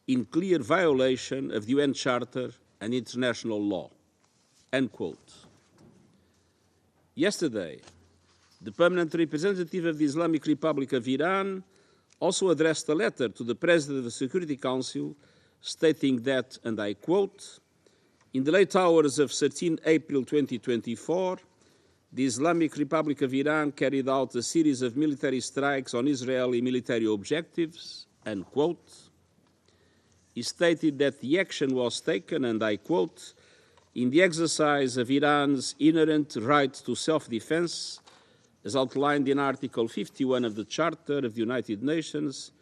in clear violation of the UN Charter and international law." End quote. Yesterday, the permanent representative of the Islamic Republic of Iran also addressed a letter to the President of the Security Council stating that, and I quote, "In the late hours of 13 April 2024, the Islamic Republic of Iran carried out a series of military strikes on Israeli military objectives," end quote. He stated that the action was taken, and I quote, "in the exercise of Iran's inherent right to self-defense, as outlined in Article 51 of the Charter of the United Nations,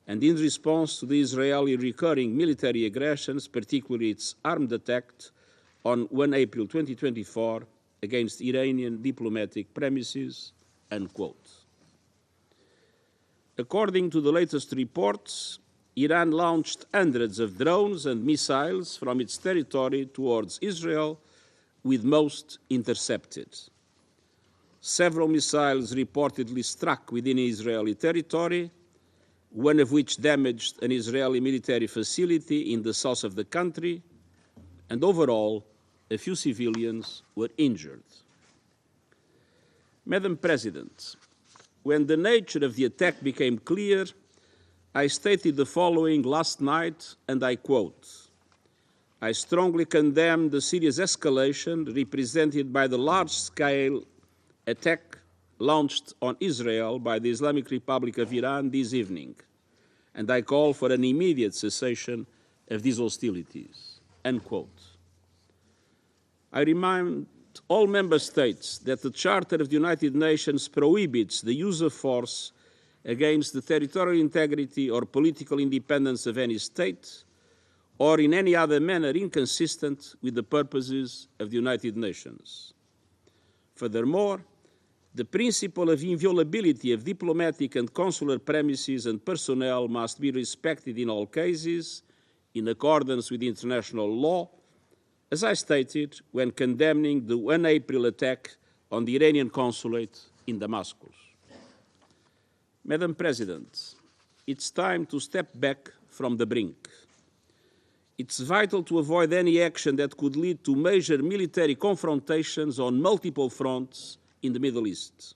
and in response to the Israeli recurring military aggressions, particularly its armed attack on 1 April 2024 against Iranian diplomatic premises," end quote. According to the latest reports, Iran launched hundreds of drones and missiles from its territory towards Israel, with most intercepted. Several missiles reportedly struck within Israeli territory, one of which damaged an Israeli military facility in the south of the country, and overall, a few civilians were injured. Madam President, when the nature of the attack became clear, I stated the following last night, and I quote, "I strongly condemn the serious escalation represented by the large-scale attack launched on Israel by the Islamic Republic of Iran this evening, and I call for an immediate cessation of these hostilities," end quote. I remind all member states that the Charter of the United Nations prohibits the use of force against the territorial integrity or political independence of any state, or in any other manner inconsistent with the purposes of the United Nations. Furthermore, the principle of inviolability of diplomatic and consular premises and personnel must be respected in all cases, in accordance with international law, as I stated when condemning the 1 April attack on the Iranian consulate in Damascus. Madam President, it's time to step back from the brink. It's vital to avoid any action that could lead to major military confrontations on multiple fronts in the Middle East.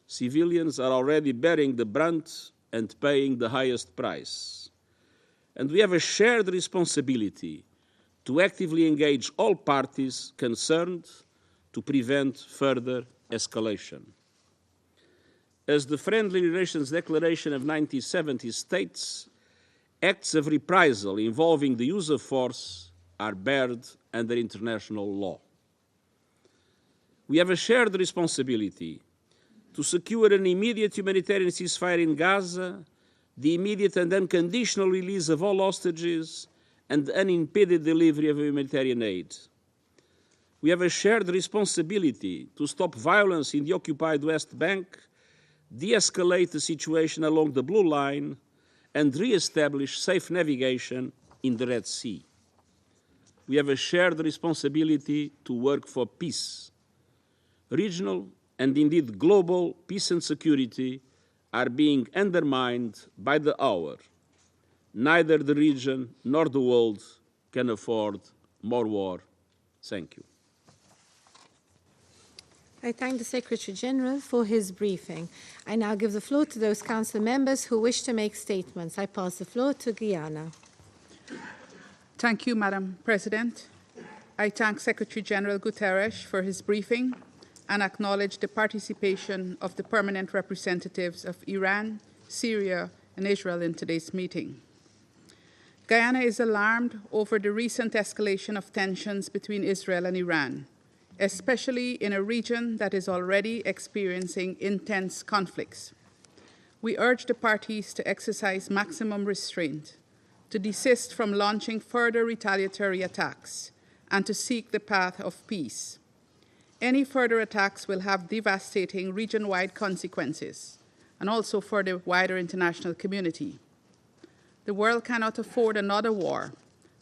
Civilians are already bearing the brunt and paying the highest price. And we have a shared responsibility to actively engage all parties concerned to prevent further escalation. As the Friendly Relations Declaration of 1970 states, acts of reprisal involving the use of force are barred under international law. We have a shared responsibility to secure an immediate humanitarian ceasefire in Gaza, the immediate and unconditional release of all hostages, and unimpeded delivery of humanitarian aid. We have a shared responsibility to stop violence in the occupied West Bank, de-escalate the situation along the Blue Line, and re-establish safe navigation in the Red Sea. We have a shared responsibility to work for peace. Regional and indeed global peace and security are being undermined by the hour. Neither the region nor the world can afford more war. Thank you. I thank the Secretary General for his briefing. I now give the floor to those Council members who wish to make statements. I pass the floor to Guyana. Thank you, Madam President. I thank Secretary General Guterres for his briefing and acknowledge the participation of the permanent representatives of Iran, Syria, and Israel in today's meeting. Guyana is alarmed over the recent escalation of tensions between Israel and Iran, especially in a region that is already experiencing intense conflicts. We urge the parties to exercise maximum restraint, to desist from launching further retaliatory attacks, and to seek the path of peace. Any further attacks will have devastating region-wide consequences, and also for the wider international community. The world cannot afford another war,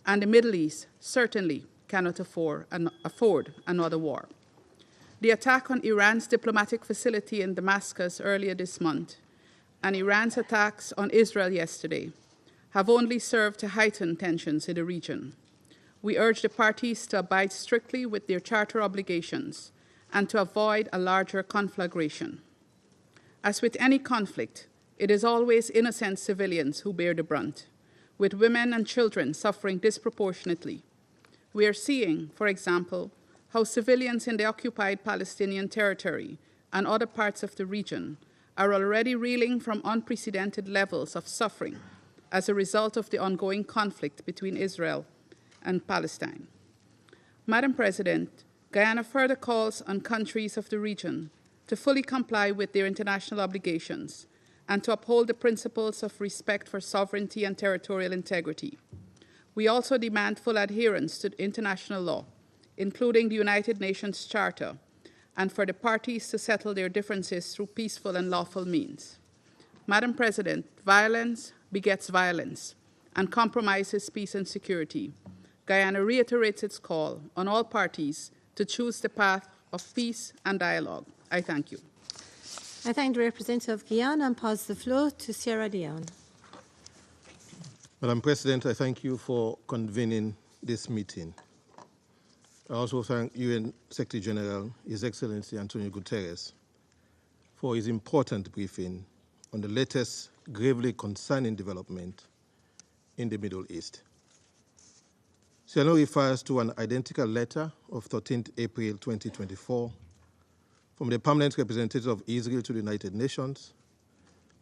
and the Middle East certainly cannot afford another war. The attack on Iran's diplomatic facility in Damascus earlier this month and Iran's attacks on Israel yesterday have only served to heighten tensions in the region. We urge the parties to abide strictly with their charter obligations and to avoid a larger conflagration. As with any conflict, it is always innocent civilians who bear the brunt, with women and children suffering disproportionately. We are seeing, for example, how civilians in the occupied Palestinian territory and other parts of the region are already reeling from unprecedented levels of suffering as a result of the ongoing conflict between Israel and Palestine. Madam President, Guyana further calls on countries of the region to fully comply with their international obligations and to uphold the principles of respect for sovereignty and territorial integrity. We also demand full adherence to international law, including the United Nations Charter, and for the parties to settle their differences through peaceful and lawful means. Madam President, violence begets violence and compromises peace and security. Guyana reiterates its call on all parties to choose the path of peace and dialogue. I thank you. I thank the representative of Guyana and pass the floor to Sierra Leone. Madam President, I thank you for convening this meeting. I also thank UN Secretary General, His Excellency Antonio Guterres, for his important briefing on the latest gravely concerning development in the Middle East. Sierra Leone refers to an identical letter of 13th April 2024 from the Permanent Representative of Israel to the United Nations,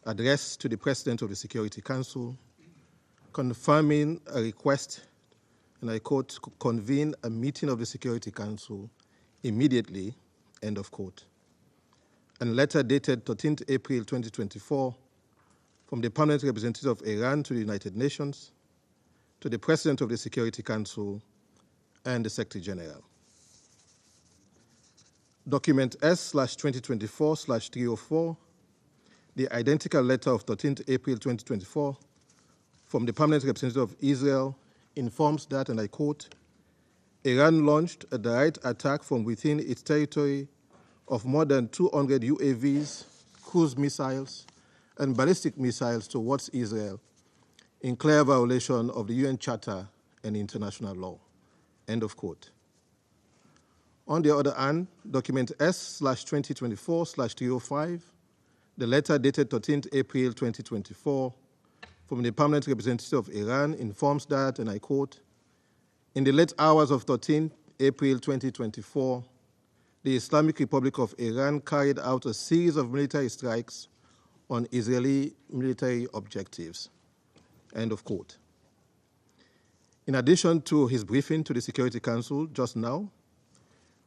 addressed to the President of the Security Council, confirming a request, and I quote, convene a meeting of the Security Council immediately, end of quote. And letter dated 13th April 2024 from the Permanent Representative of Iran to the United Nations, to the President of the Security Council and the Secretary General. Document S/2024/304, the identical letter of 13th April 2024 from the Permanent Representative of Israel informs that, and I quote, Iran launched a direct attack from within its territory of more than 200 UAVs, cruise missiles, and ballistic missiles towards Israel in clear violation of the UN Charter and international law, end of quote. On the other hand, document S/2024/305, the letter dated 13th April 2024 from the Permanent Representative of Iran informs that, and I quote, in the late hours of 13th April 2024, the Islamic Republic of Iran carried out a series of military strikes on Israeli military objectives, end of quote. In addition to his briefing to the Security Council just now,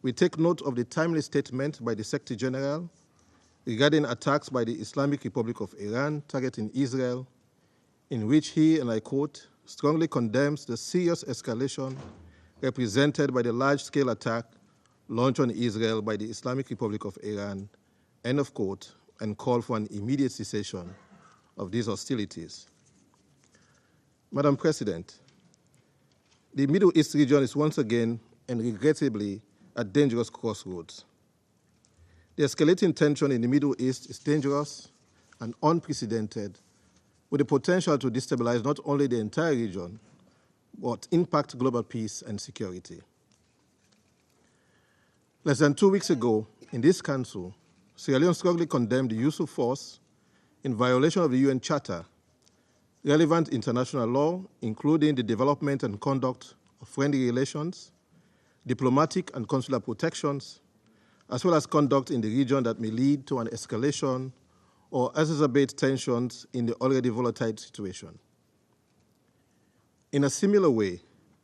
we take note of the timely statement by the Secretary General regarding attacks by the Islamic Republic of Iran targeting Israel, in which he, and I quote, strongly condemns the serious escalation represented by the large-scale attack launched on Israel by the Islamic Republic of Iran, end of quote, and call for an immediate cessation of these hostilities. Madam President, the Middle East region is once again and regrettably at dangerous crossroads. The escalating tension in the Middle East is dangerous and unprecedented, with the potential to destabilize not only the entire region, but impact global peace and security. Less than 2 weeks ago, in this Council, Sierra Leone strongly condemned the use of force in violation of the UN Charter, relevant international law, including the development and conduct of friendly relations, diplomatic and consular protections, as well as conduct in the region that may lead to an escalation or exacerbate tensions in the already volatile situation. In a similar way,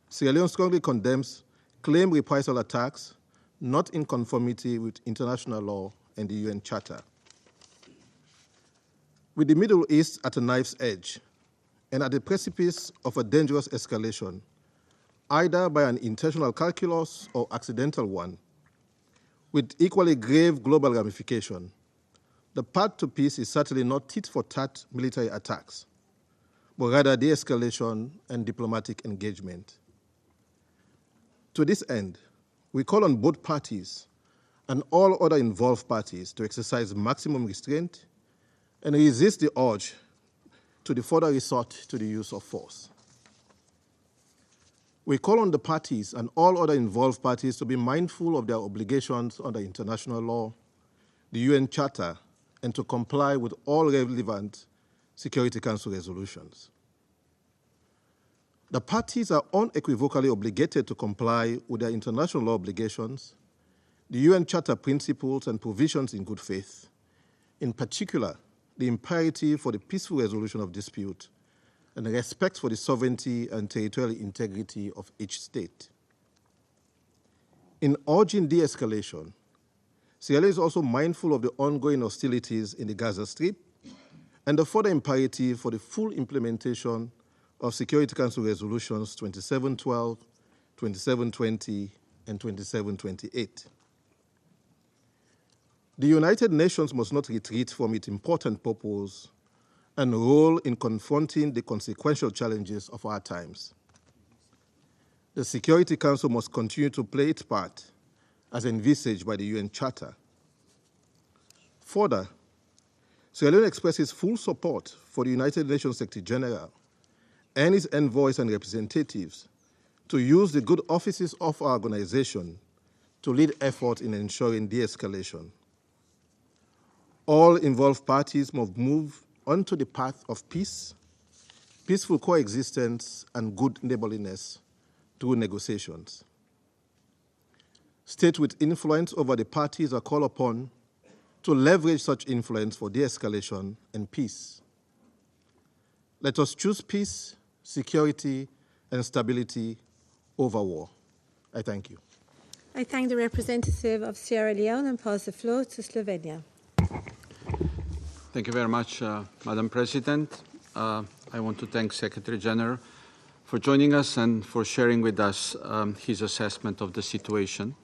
Sierra Leone strongly condemns claimed reprisal attacks not in conformity with international law and the UN Charter. With the Middle East at a knife's edge and at the precipice of a dangerous escalation, either by an intentional calculus or accidental one, with equally grave global ramification, the path to peace is certainly not tit-for-tat military attacks, but rather de-escalation and diplomatic engagement. To this end, we call on both parties and all other involved parties to exercise maximum restraint and resist the urge to the further resort to the use of force. We call on the parties and all other involved parties to be mindful of their obligations under international law, the UN Charter, and to comply with all relevant Security Council resolutions. The parties are unequivocally obligated to comply with their international law obligations, the UN Charter principles and provisions in good faith, in particular, the imperative for the peaceful resolution of dispute and respect for the sovereignty and territorial integrity of each state. In urging de-escalation, Sierra Leone is also mindful of the ongoing hostilities in the Gaza Strip and the further imperative for the full implementation of Security Council resolutions 2712, 2720, and 2728. The United Nations must not retreat from its important purpose and role in confronting the consequential challenges of our times. The Security Council must continue to play its part as envisaged by the UN Charter. Further, Sierra Leone expresses full support for the United Nations Secretary General and its envoys and representatives to use the good offices of our organization to lead efforts in ensuring de-escalation. All involved parties must move onto the path of peace, peaceful coexistence, and good neighborliness through negotiations. States with influence over the parties are called upon to leverage such influence for de-escalation and peace. Let us choose peace, security, and stability over war. I thank you. I thank the representative of Sierra Leone and pass the floor to Slovenia. Thank you very much, Madam President. I want to thank Secretary General for joining us and for sharing with us his assessment of the situation.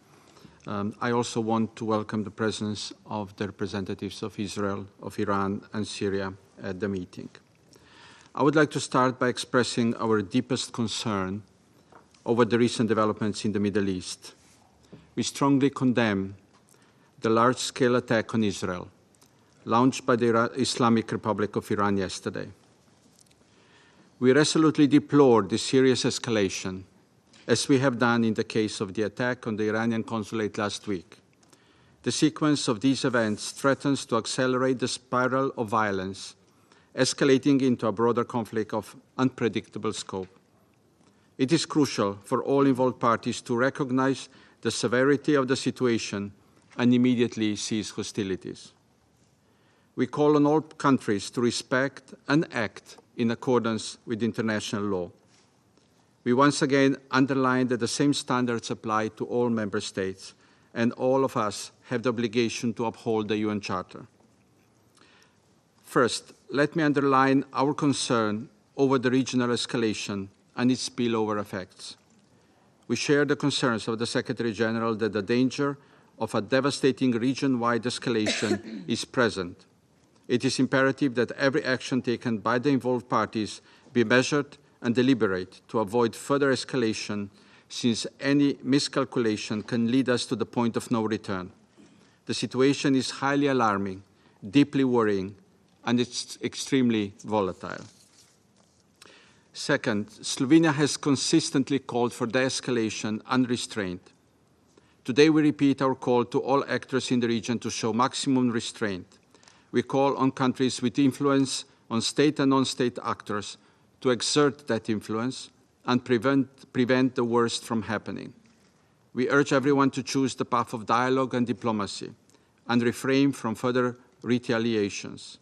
I also want to welcome the presence of the representatives of Israel, of Iran, and Syria at the meeting. I would like to start by expressing our deepest concern over the recent developments in the Middle East. We strongly condemn the large-scale attack on Israel launched by the Islamic Republic of Iran yesterday. We resolutely deplore the serious escalation, as we have done in the case of the attack on the Iranian consulate last week. The sequence of these events threatens to accelerate the spiral of violence, escalating into a broader conflict of unpredictable scope. It is crucial for all involved parties to recognize the severity of the situation and immediately cease hostilities. We call on all countries to respect and act in accordance with international law. We once again underline that the same standards apply to all member states, and all of us have the obligation to uphold the UN Charter. First, let me underline our concern over the regional escalation and its spillover effects. We share the concerns of the Secretary General that the danger of a devastating region-wide escalation is present. It is imperative that every action taken by the involved parties be measured and deliberate to avoid further escalation, since any miscalculation can lead us to the point of no return. The situation is highly alarming, deeply worrying, and it's extremely volatile. Second, Slovenia has consistently called for de-escalation and restraint. Today we repeat our call to all actors in the region to show maximum restraint. We call on countries with influence on state and non-state actors to exert that influence and prevent the worst from happening. We urge everyone to choose the path of dialogue and diplomacy and refrain from further retaliations.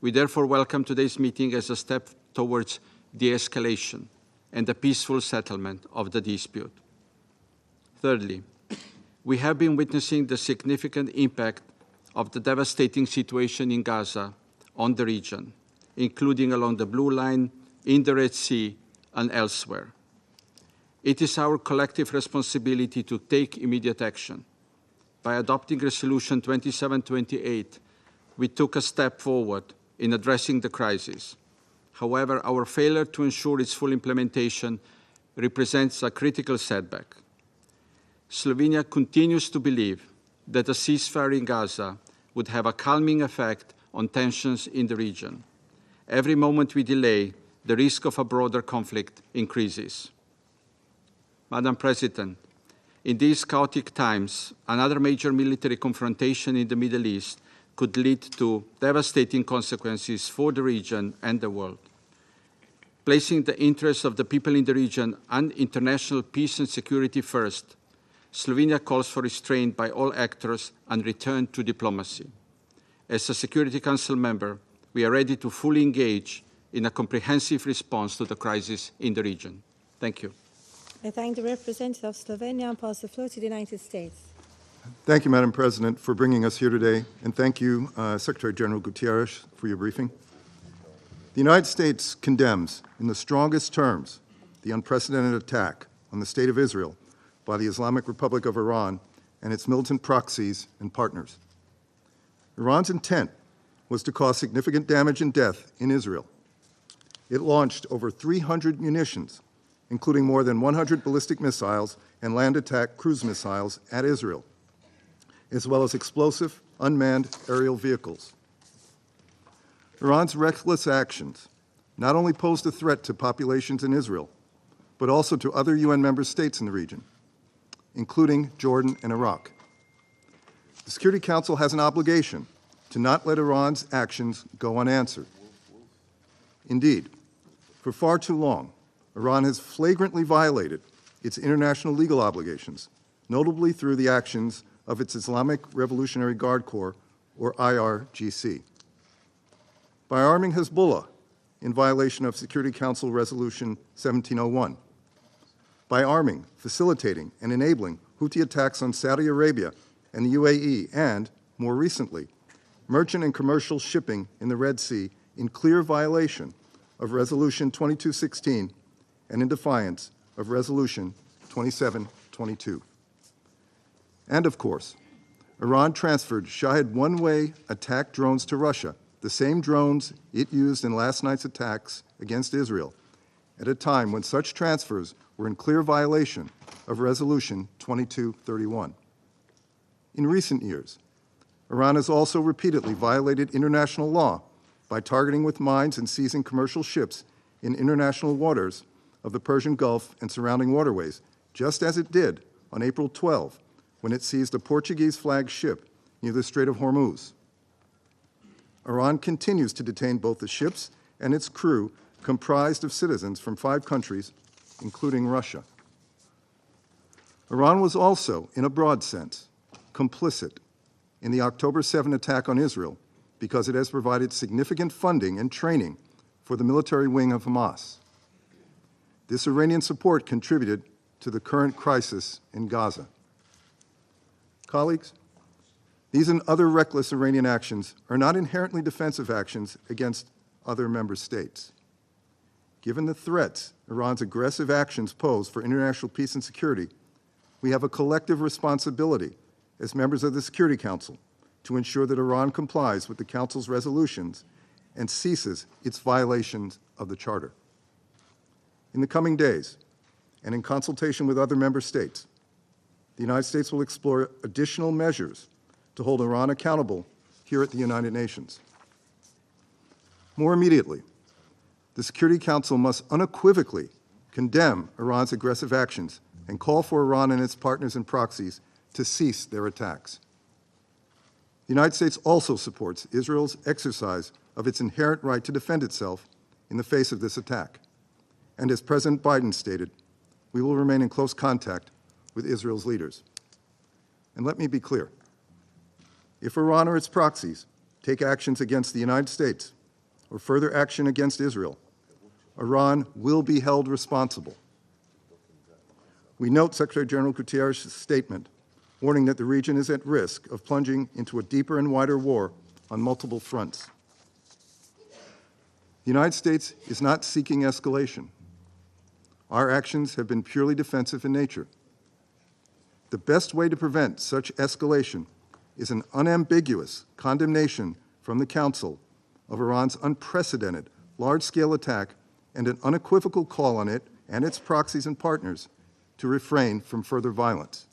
We therefore welcome today's meeting as a step towards de-escalation and a peaceful settlement of the dispute. Thirdly, we have been witnessing the significant impact of the devastating situation in Gaza on the region, including along the Blue Line, in the Red Sea, and elsewhere. It is our collective responsibility to take immediate action. By adopting Resolution 2728, we took a step forward in addressing the crisis. However, our failure to ensure its full implementation represents a critical setback. Slovenia continues to believe that a ceasefire in Gaza would have a calming effect on tensions in the region, Every moment we delay, the risk of a broader conflict increases. Madam President, in these chaotic times, another major military confrontation in the Middle East could lead to devastating consequences for the region and the world. Placing the interests of the people in the region and international peace and security first, Slovenia calls for restraint by all actors and return to diplomacy. As a Security Council member, we are ready to fully engage in a comprehensive response to the crisis in the region. Thank you. I thank the representative of Slovenia and pass the floor to the United States. Thank you, Madam President, for bringing us here today, and thank you, Secretary General Guterres, for your briefing. The United States condemns, in the strongest terms, the unprecedented attack on the State of Israel by the Islamic Republic of Iran and its militant proxies and partners. Iran's intent was to cause significant damage and death in Israel. It launched over 300 munitions, including more than 100 ballistic missiles and land attack cruise missiles at Israel, as well as explosive unmanned aerial vehicles. Iran's reckless actions not only posed a threat to populations in Israel, but also to other UN member states in the region, including Jordan and Iraq. The Security Council has an obligation to not let Iran's actions go unanswered. Indeed, for far too long, Iran has flagrantly violated its international legal obligations, notably through the actions of its Islamic Revolutionary Guard Corps, or IRGC. By arming Hezbollah in violation of Security Council Resolution 1701, by arming, facilitating, and enabling Houthi attacks on Saudi Arabia and the UAE, and, more recently, merchant and commercial shipping in the Red Sea in clear violation of Resolution 2216 and in defiance of Resolution 2722. And of course, Iran transferred Shahed one-way attack drones to Russia, the same drones it used in last night's attacks against Israel, at a time when such transfers were in clear violation of Resolution 2231. In recent years, Iran has also repeatedly violated international law by targeting with mines and seizing commercial ships in international waters of the Persian Gulf and surrounding waterways, just as it did on April 12, when it seized a Portuguese-flagged ship near the Strait of Hormuz. Iran continues to detain both the ships and its crew, comprised of citizens from 5 countries, including Russia. Iran was also, in a broad sense, complicit in the October 7 attack on Israel because it has provided significant funding and training for the military wing of Hamas. This Iranian support contributed to the current crisis in Gaza. Colleagues, these and other reckless Iranian actions are not inherently defensive actions against other member states. Given the threats Iran's aggressive actions pose for international peace and security, we have a collective responsibility as members of the Security Council to ensure that Iran complies with the Council's resolutions and ceases its violations of the Charter. In the coming days, and in consultation with other member states, the United States will explore additional measures to hold Iran accountable here at the United Nations. More immediately, the Security Council must unequivocally condemn Iran's aggressive actions and call for Iran and its partners and proxies to cease their attacks. The United States also supports Israel's exercise of its inherent right to defend itself in the face of this attack. And as President Biden stated, we will remain in close contact with Israel's leaders. And let me be clear. If Iran or its proxies take actions against the United States or further action against Israel, Iran will be held responsible. We note Secretary General Guterres' statement warning that the region is at risk of plunging into a deeper and wider war on multiple fronts. The United States is not seeking escalation. Our actions have been purely defensive in nature. The best way to prevent such escalation is an unambiguous condemnation from the Council of Iran's unprecedented large-scale attack and an unequivocal call on it and its proxies and partners to refrain from further violence.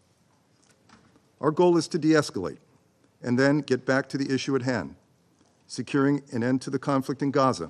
Our goal is to de-escalate and then get back to the issue at hand, securing an end to the conflict in Gaza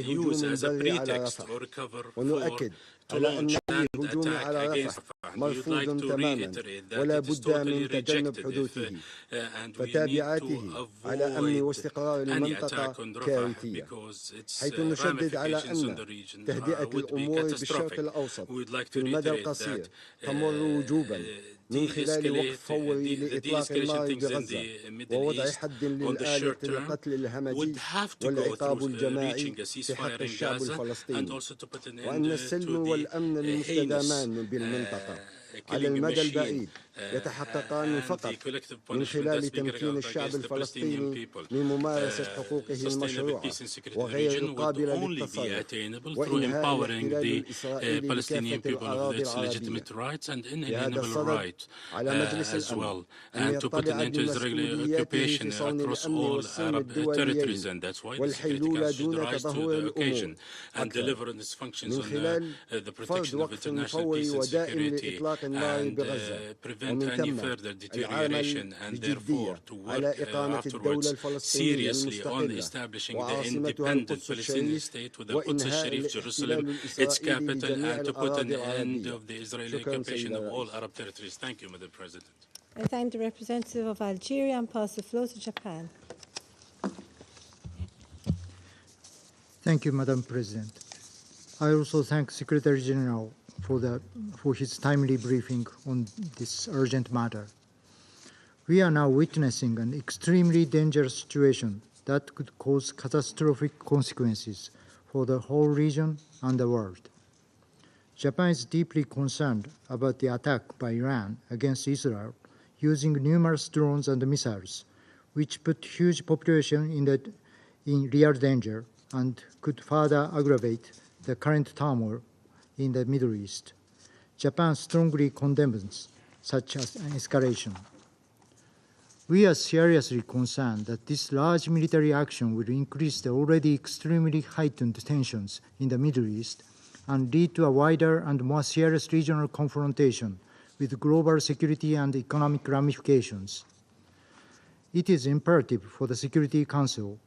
هجوم use as a بري على pretext رفح or cover ونؤكد to على أن launch أي an هجوم attack على against رفح Rafah. We would like مرفوض to تماما reiterate that ولا it is بد totally من تجنب rejected حدوثه and we need to فتبعاته على أمن avoid واستقرار any المنطقة attack on Rafah كارثية because its حيث نشدد على ramifications on أن the region تهدئة would be الأمور بالشرق catastrophic. الأوسط We would like في to المدى reiterate القصير that تمر وجوبا من خلال وقف فوري the لإطلاق النار de-escalation things in بغزة the Middle ووضع East حد on the للآلة short term القتل الهمجي would have to go والعقاب through الجماعي reaching a في حق ceasefire in الشعب Gaza and الفلسطيني also to put an وأن end السلم to the والأمن المستدامان heinous بالمنطقة على killing المدى machine البعيد يتحققان and فقط the collective من punishment خلال that's being carried تمكين out الشعب against the Palestinian الفلسطيني people. من ممارسة حقوقه Sustainable المشروعة peace and security in the وغير region would القابلة only be للتصرف attainable through وإنهاء empowering الاحتلال the الإسرائيلي Palestinian لكافة people of الأراضي its العربية. legitimate rights and في هذا inalienable الصدد right على مجلس as الأمن well, أن and to put an يطلع end to Israeli بمسؤولياته occupation في صون across الأمن all والسلم Arab territories, الدوليين and that's why the Security والحلول Council should دون rise to تدهور the occasion الأمور and أكثر deliver on its functions من on خلال the فرض protection of وقف international فوري peace and ودائم security لإطلاق النار and بغزة prevent ومن any ثم further العمل deterioration and therefore بجدية to على work إقامة الدولة afterwards الفلسطينية seriously on المستقلة establishing the وعاصمتها independent القدس Palestinian الشريف state with the Quds وإنهاء al-Sharif, الاحتلال Jerusalem, its الإسرائيلي capital, لجميع and to put an الأراضي end العربية. of the Israeli شكرا occupation سيد of all الرئيس. Arab territories. Thank you, Madam President. I thank the representative of Algeria and pass the floor to Japan. Thank you, Madam President. I also thank Secretary General for his timely briefing on this urgent matter. We are now witnessing an extremely dangerous situation that could cause catastrophic consequences for the whole region and the world. Japan is deeply concerned about the attack by Iran against Israel using numerous drones and missiles, which put huge population in real danger and could further aggravate the current turmoil in the Middle East. Japan strongly condemns such an escalation. We are seriously concerned that this large military action will increase the already extremely heightened tensions in the Middle East and lead to a wider and more serious regional confrontation with global security and economic ramifications. It is imperative for the Security Council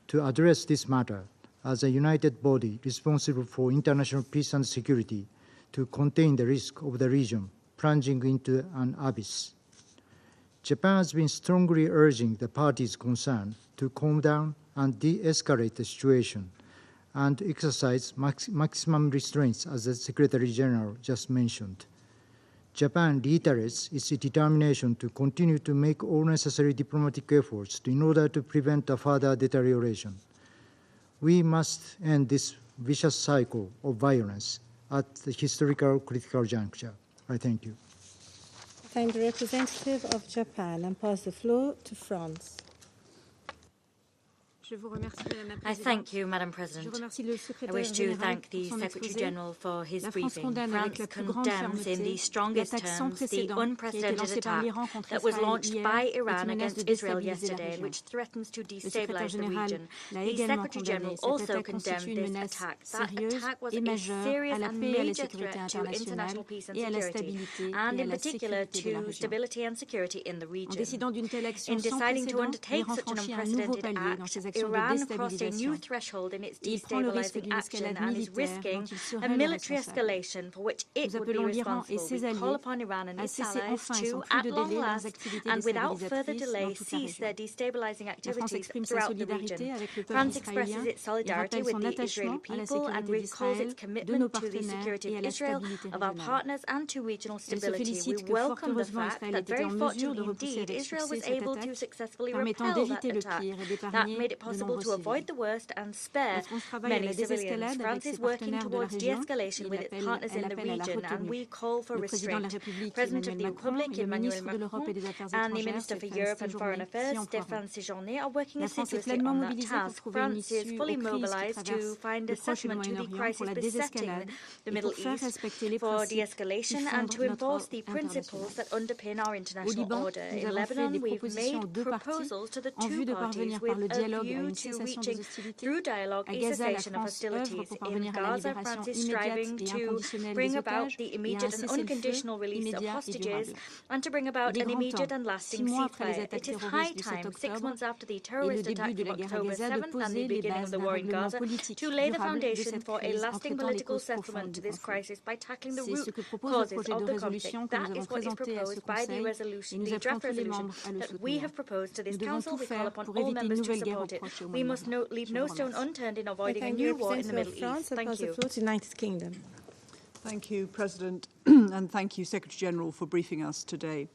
to address this matter as a united body responsible for international peace and security to contain the risk of the region plunging into an abyss. Japan has been strongly urging the parties concerned to calm down and de-escalate the situation and exercise maximum restraints, as the Secretary General just mentioned. Japan reiterates its determination to continue to make all necessary diplomatic efforts in order to prevent a further deterioration. We must end this vicious cycle of violence at the historical critical juncture. I thank you. I thank the representative of Japan and pass the floor to France. I thank you, Madam President. I wish to thank the Secretary General for his briefing. France condemns in the strongest terms the unprecedented attack that was launched by Iran against Israel yesterday, which threatens to destabilize the region. The Secretary General also condemned this attack. That attack was a serious and major threat to international peace and security, and in particular to stability and security in the region. In deciding to undertake such an unprecedented act, Iran crossed a new threshold in its destabilizing action and is risking a military escalation for which it would be responsible. We call upon Iran and its allies to, at long last and without further delay, cease their destabilizing activities throughout the region. France expresses its solidarity with the Israeli people and recalls its commitment to the security of Israel, of our partners, and to regional stability. We welcome the fact that, very fortunately indeed, Israel was able to successfully repel that attack. That made it possible to avoid the worst and spare many civilians. France is working towards de-escalation with its partners in the region, and we call for restraint. President of the Republic, Emmanuel Macron, and the Minister for Europe and Foreign Affairs, Stéphane Séjourné, are working assiduously on that task. France is fully mobilized to find a settlement to the crisis besetting the Middle East for de-escalation and to enforce the principles that underpin our international order. In Lebanon, we've made proposals to the two parties with a view to reaching, through dialogue, a cessation of hostilities. In Gaza, France is striving to bring about the immediate and unconditional release of hostages and to bring about an immediate and lasting ceasefire. It is high time, 6 months after the terrorist attack of October 7th and the beginning of the war in Gaza, to lay the foundation for a lasting political settlement to this crisis by tackling the root causes of the conflict. That is what is proposed by the resolution, the draft resolution that we have proposed to this Council. We call upon all members to support it. We must leave no stone unturned in avoiding a new war in the Middle East. Thank you. United Kingdom. Thank you, President, and thank you, Secretary-General, for briefing us today.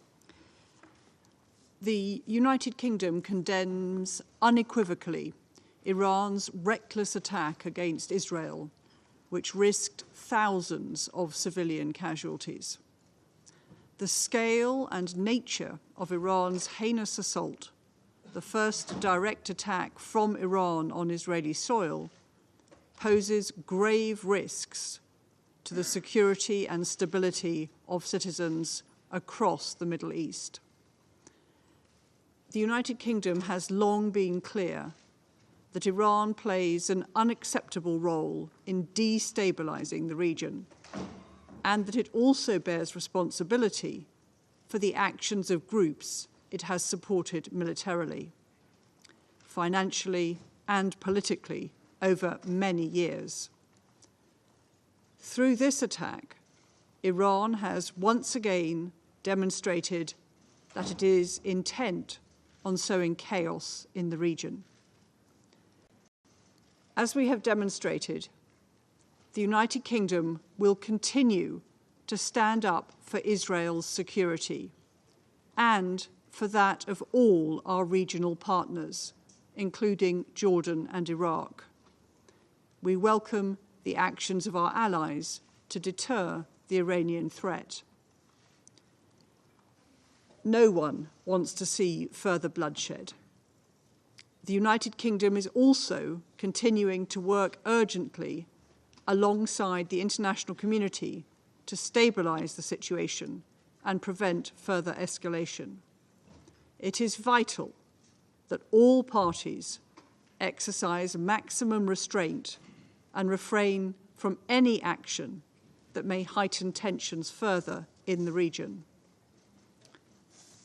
The United Kingdom condemns unequivocally Iran's reckless attack against Israel, which risked thousands of civilian casualties. The scale and nature of Iran's heinous assault, the first direct attack from Iran on Israeli soil, poses grave risks to the security and stability of citizens across the Middle East. The United Kingdom has long been clear that Iran plays an unacceptable role in destabilizing the region, and that it also bears responsibility for the actions of groups it has supported militarily, financially, and politically over many years. Through this attack, Iran has once again demonstrated that it is intent on sowing chaos in the region. As we have demonstrated, the United Kingdom will continue to stand up for Israel's security and for that of all our regional partners, including Jordan and Iraq. We welcome the actions of our allies to deter the Iranian threat. No one wants to see further bloodshed. The United Kingdom is also continuing to work urgently alongside the international community to stabilize the situation and prevent further escalation. It is vital that all parties exercise maximum restraint and refrain from any action that may heighten tensions further in the region.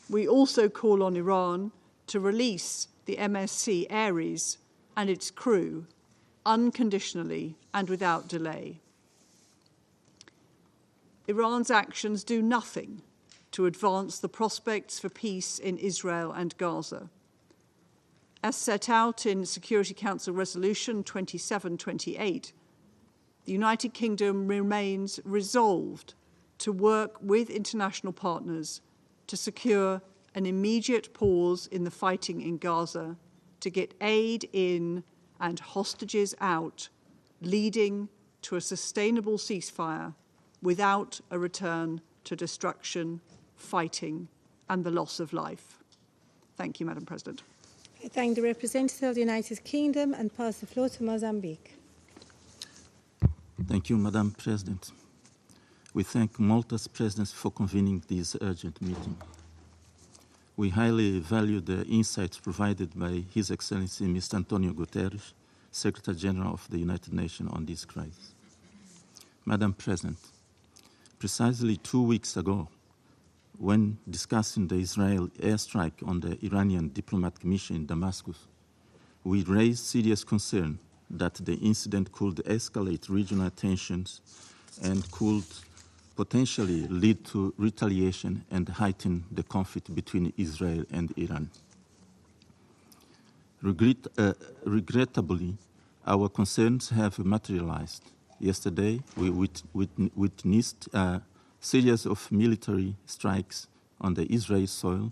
We also call on Iran to release the MSC Ares and its crew unconditionally and without delay. Iran's actions do nothing to advance the prospects for peace in Israel and Gaza. As set out in Security Council Resolution 2728, the United Kingdom remains resolved to work with international partners to secure an immediate pause in the fighting in Gaza, to get aid in and hostages out, leading to a sustainable ceasefire without a return to destruction, fighting, and the loss of life. Thank you, Madam President. I thank the representative of the United Kingdom and pass the floor to Mozambique. Thank you, Madam President. We thank Malta's presidency for convening this urgent meeting. We highly value the insights provided by His Excellency Mr. Antonio Guterres, Secretary General of the United Nations on this crisis. Madam President, precisely 2 weeks ago, when discussing the Israel airstrike on the Iranian diplomatic mission in Damascus, we raised serious concern that the incident could escalate regional tensions and could potentially lead to retaliation and heighten the conflict between Israel and Iran. Regrettably, our concerns have materialized. Yesterday, we witnessed a series of military strikes on the Israeli soil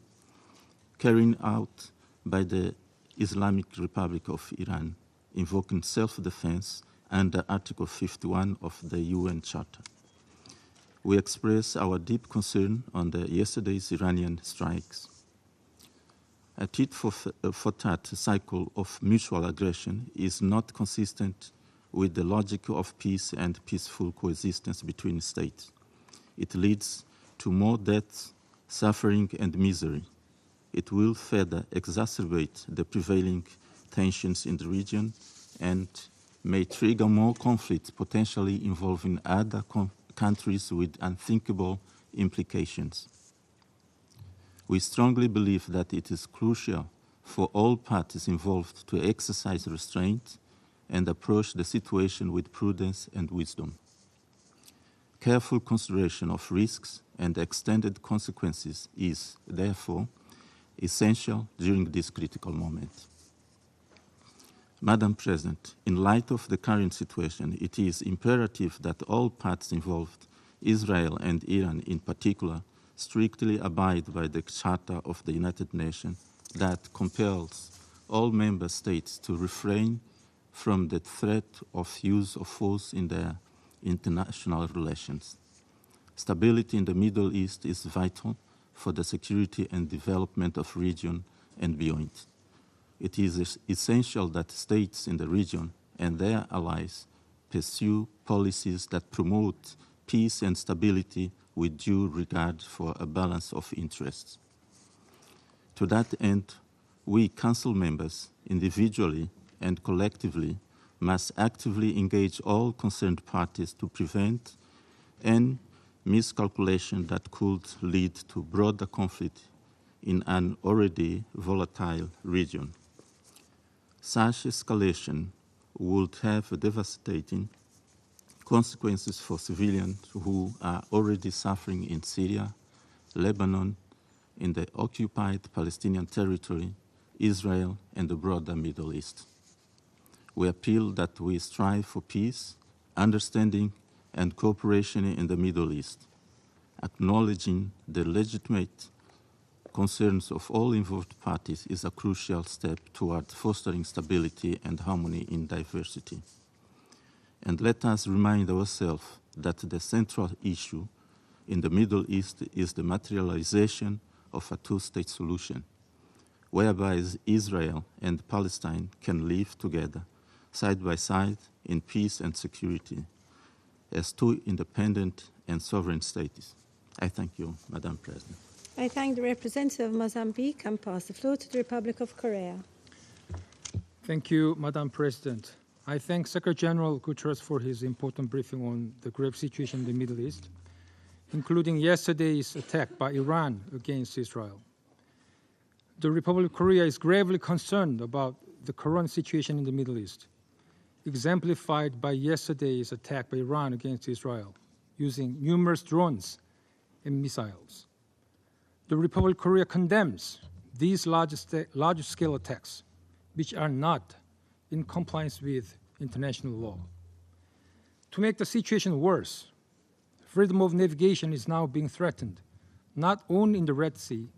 carried out by the Islamic Republic of Iran, invoking self-defense under Article 51 of the UN Charter. We express our deep concern on yesterday's Iranian strikes. A tit-for-tat cycle of mutual aggression is not consistent with the logic of peace and peaceful coexistence between states. It leads to more death, suffering, and misery. It will further exacerbate the prevailing tensions in the region and may trigger more conflicts, potentially involving other countries with unthinkable implications. We strongly believe that it is crucial for all parties involved to exercise restraint and approach the situation with prudence and wisdom. Careful consideration of risks and extended consequences is, therefore, essential during this critical moment. Madam President, in light of the current situation, it is imperative that all parties involved, Israel and Iran in particular, strictly abide by the Charter of the United Nations that compels all member states to refrain from the threat of use of force in their international relations. Stability in the Middle East is vital for the security and development of the region and beyond. It is essential that states in the region and their allies pursue policies that promote peace and stability with due regard for a balance of interests. To that end, we Council members, individually and collectively, must actively engage all concerned parties to prevent any miscalculation that could lead to broader conflict in an already volatile region. Such escalation would have devastating consequences for civilians who are already suffering in Syria, Lebanon, in the occupied Palestinian territory, Israel, and the broader Middle East. We appeal that we strive for peace, understanding, and cooperation in the Middle East, acknowledging the legitimate concerns of all involved parties is a crucial step toward fostering stability and harmony in diversity. And let us remind ourselves that the central issue in the Middle East is the materialization of a two-state solution, whereby Israel and Palestine can live together, side by side, in peace and security, as two independent and sovereign states. I thank you, Madam President. I thank the representative of Mozambique and pass the floor to the Republic of Korea. Thank you, Madam President. I thank Secretary General Guterres for his important briefing on the grave situation in the Middle East, including yesterday's attack by Iran against Israel. The Republic of Korea is gravely concerned about the current situation in the Middle East, exemplified by yesterday's attack by Iran against Israel, using numerous drones and missiles. The Republic of Korea condemns these large-scale attacks, which are not in compliance with international law. To make the situation worse, freedom of navigation is now being threatened, not only in the Red Sea,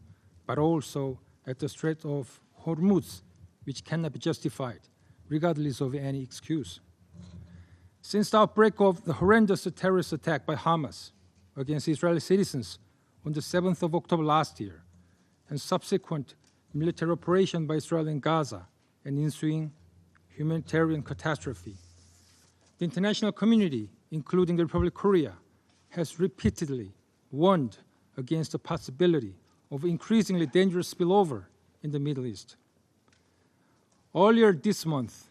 but also at the Strait of Hormuz, which cannot be justified, regardless of any excuse. Since the outbreak of the horrendous terrorist attack by Hamas against Israeli citizens on the 7th of October last year, and subsequent military operation by Israel in Gaza and ensuing humanitarian catastrophe, the international community, including the Republic of Korea, has repeatedly warned against the possibility of increasingly dangerous spillover in the Middle East. Earlier this month,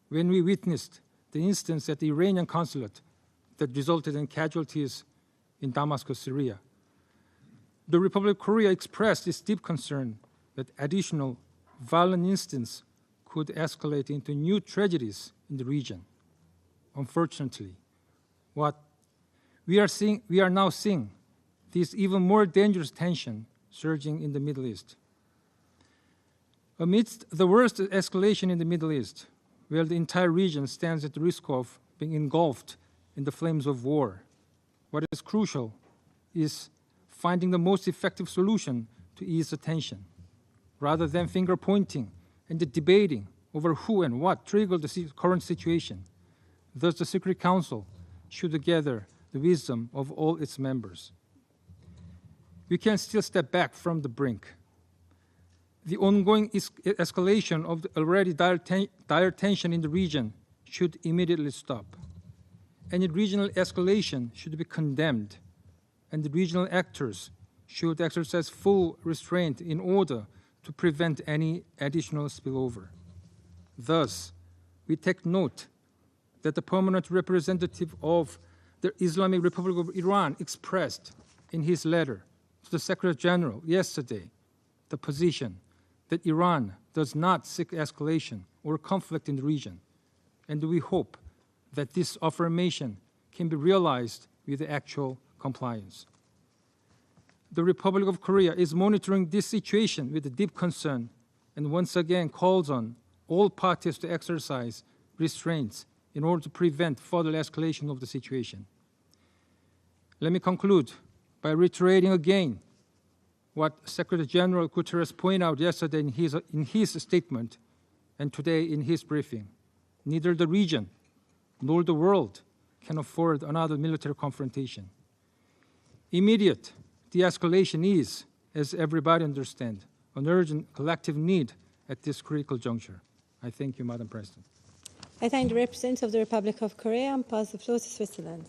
when we witnessed the instance at the Iranian consulate that resulted in casualties in Damascus, Syria, the Republic of Korea expressed its deep concern that additional violent incidents could escalate into new tragedies in the region. Unfortunately, what we are now seeing this even more dangerous tension surging in the Middle East. Amidst the worst escalation in the Middle East, where the entire region stands at the risk of being engulfed in the flames of war, what is crucial is finding the most effective solution to ease the tension, rather than finger-pointing and debating over who and what triggered the current situation. Thus, the Security Council should gather the wisdom of all its members. We can still step back from the brink. The ongoing escalation of the already dire tension in the region should immediately stop. Any regional escalation should be condemned, and the regional actors should exercise full restraint in order to prevent any additional spillover. Thus, we take note that the permanent representative of the Islamic Republic of Iran expressed in his letter to the Secretary General yesterday the position that Iran does not seek escalation or conflict in the region, and we hope that this affirmation can be realized with actual compliance. The Republic of Korea is monitoring this situation with deep concern and once again calls on all parties to exercise restraints in order to prevent further escalation of the situation. Let me conclude by reiterating again what Secretary General Guterres pointed out yesterday in his statement and today in his briefing. Neither the region nor the world can afford another military confrontation. Immediate de-escalation is, as everybody understands, an urgent collective need at this critical juncture. I thank you, Madam President. I thank the representative of the Republic of Korea and pass the floor to Switzerland.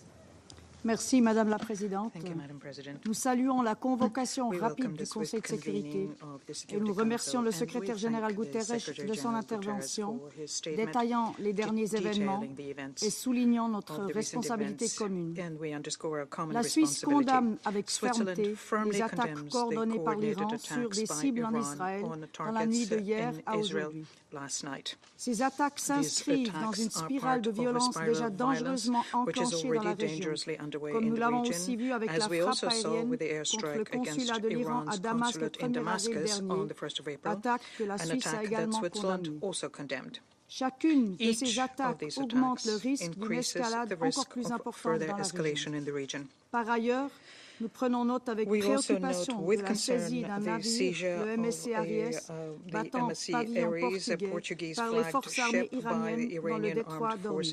Merci, Madame la Présidente. Thank you, Madam President. Nous saluons la convocation We rapide welcome du the Conseil swift de sécurité convening of the et Security nous remercions le Council, and secrétaire we général thank the Guterres Secretary de son General Guterres intervention, for his statement détaillant les derniers événements detailing the events et soulignant notre of the recent responsabilité events, commune. and we underscore our common La Suisse responsibility. condamne avec Switzerland fermeté firmly les attaques condemns the coordonnées par coordinated l'Iran sur attacks des by cibles en Iran Israël on dans la nuit targets de hier in à Israel aujourd'hui. last night. Ces attaques s'inscrivent dans une spirale de violence déjà dangereusement enclenchée dans la région, comme nous l'avons aussi vu avec la frappe aérienne contre le consulat de l'Iran à Damas le 1er avril dernier, attaque que la Suisse a également condamnée. Chacune de ces attaques augmente le risque d'une escalade encore plus importante dans la région. Par ailleurs, nous prenons note avec préoccupation de la saisie d'un navire, le MSC Aries, battant pavillon portugais par les forces armées iraniennes dans le détroit d'Ormuz.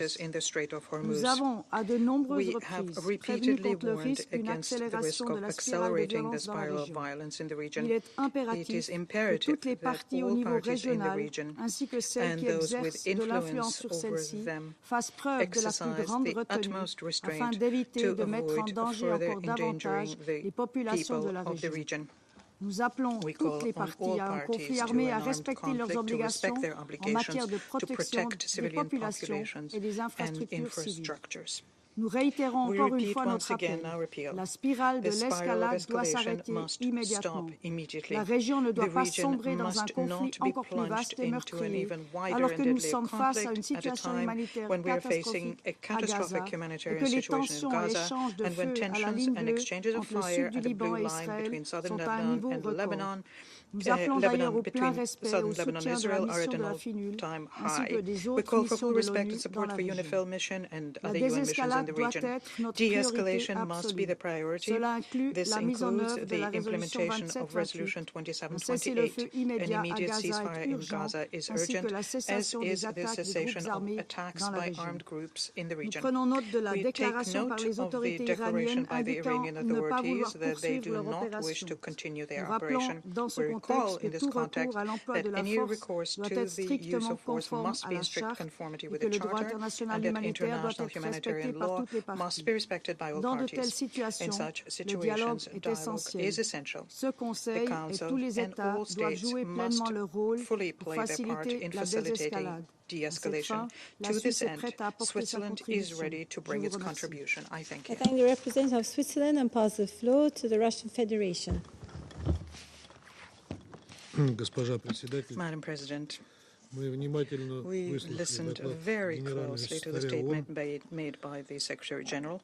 Nous avons à de nombreuses reprises prévenu contre le risque d'une accélération de la spirale de violence dans la région. Il est impératif que toutes les parties au niveau régional, ainsi que celles qui exercent de l'influence sur celle-ci, fassent preuve de la plus grande retenue afin d'éviter de mettre en danger encore davantage les populations de la région. Nous appelons toutes les parties à un conflit armé à respecter leurs obligations en matière de protection des populations et des infrastructures civiles. Nous réitérons encore une fois notre appel. La spirale de l'escalade doit s'arrêter immédiatement. La région ne doit pas sombrer dans un conflit encore plus vaste et meurtrier, alors que nous sommes face à une situation humanitaire catastrophique à Gaza et que les tensions et échanges de feu à la ligne bleue entre le sud du Liban et Israël sont à un niveau record. Nous appelons d'ailleurs au plein respect et au soutien de la mission de la FINUL, ainsi que des autres missions de l'ONU dans la région. La désescalade doit être notre priorité absolue. Cela inclut la mise en œuvre de la résolution 2728, un cessez-le-feu immédiat à Gaza est urgent, ainsi que la cessation des attaques des groupes armés dans la région. Nous prenons note de la déclaration par les autorités iraniennes indiquant ne pas vouloir poursuivre leur opération. Nous rappelons dans ce contexte que tout recours à l'emploi de la force doit être strictement conforme à la charte et que le droit international humanitaire doit être respecté par toutes les parties. Dans de telles situations, le dialogue est essentiel. Ce Conseil et tous les États doivent jouer pleinement leur rôle pour faciliter la désescalade. À cette fin, la Suisse est prête à apporter sa contribution. Je vous remercie. I thank the representative of Switzerland and pass the floor to the Russian Federation. Madam President, we listened very closely to the statement made by the Secretary General.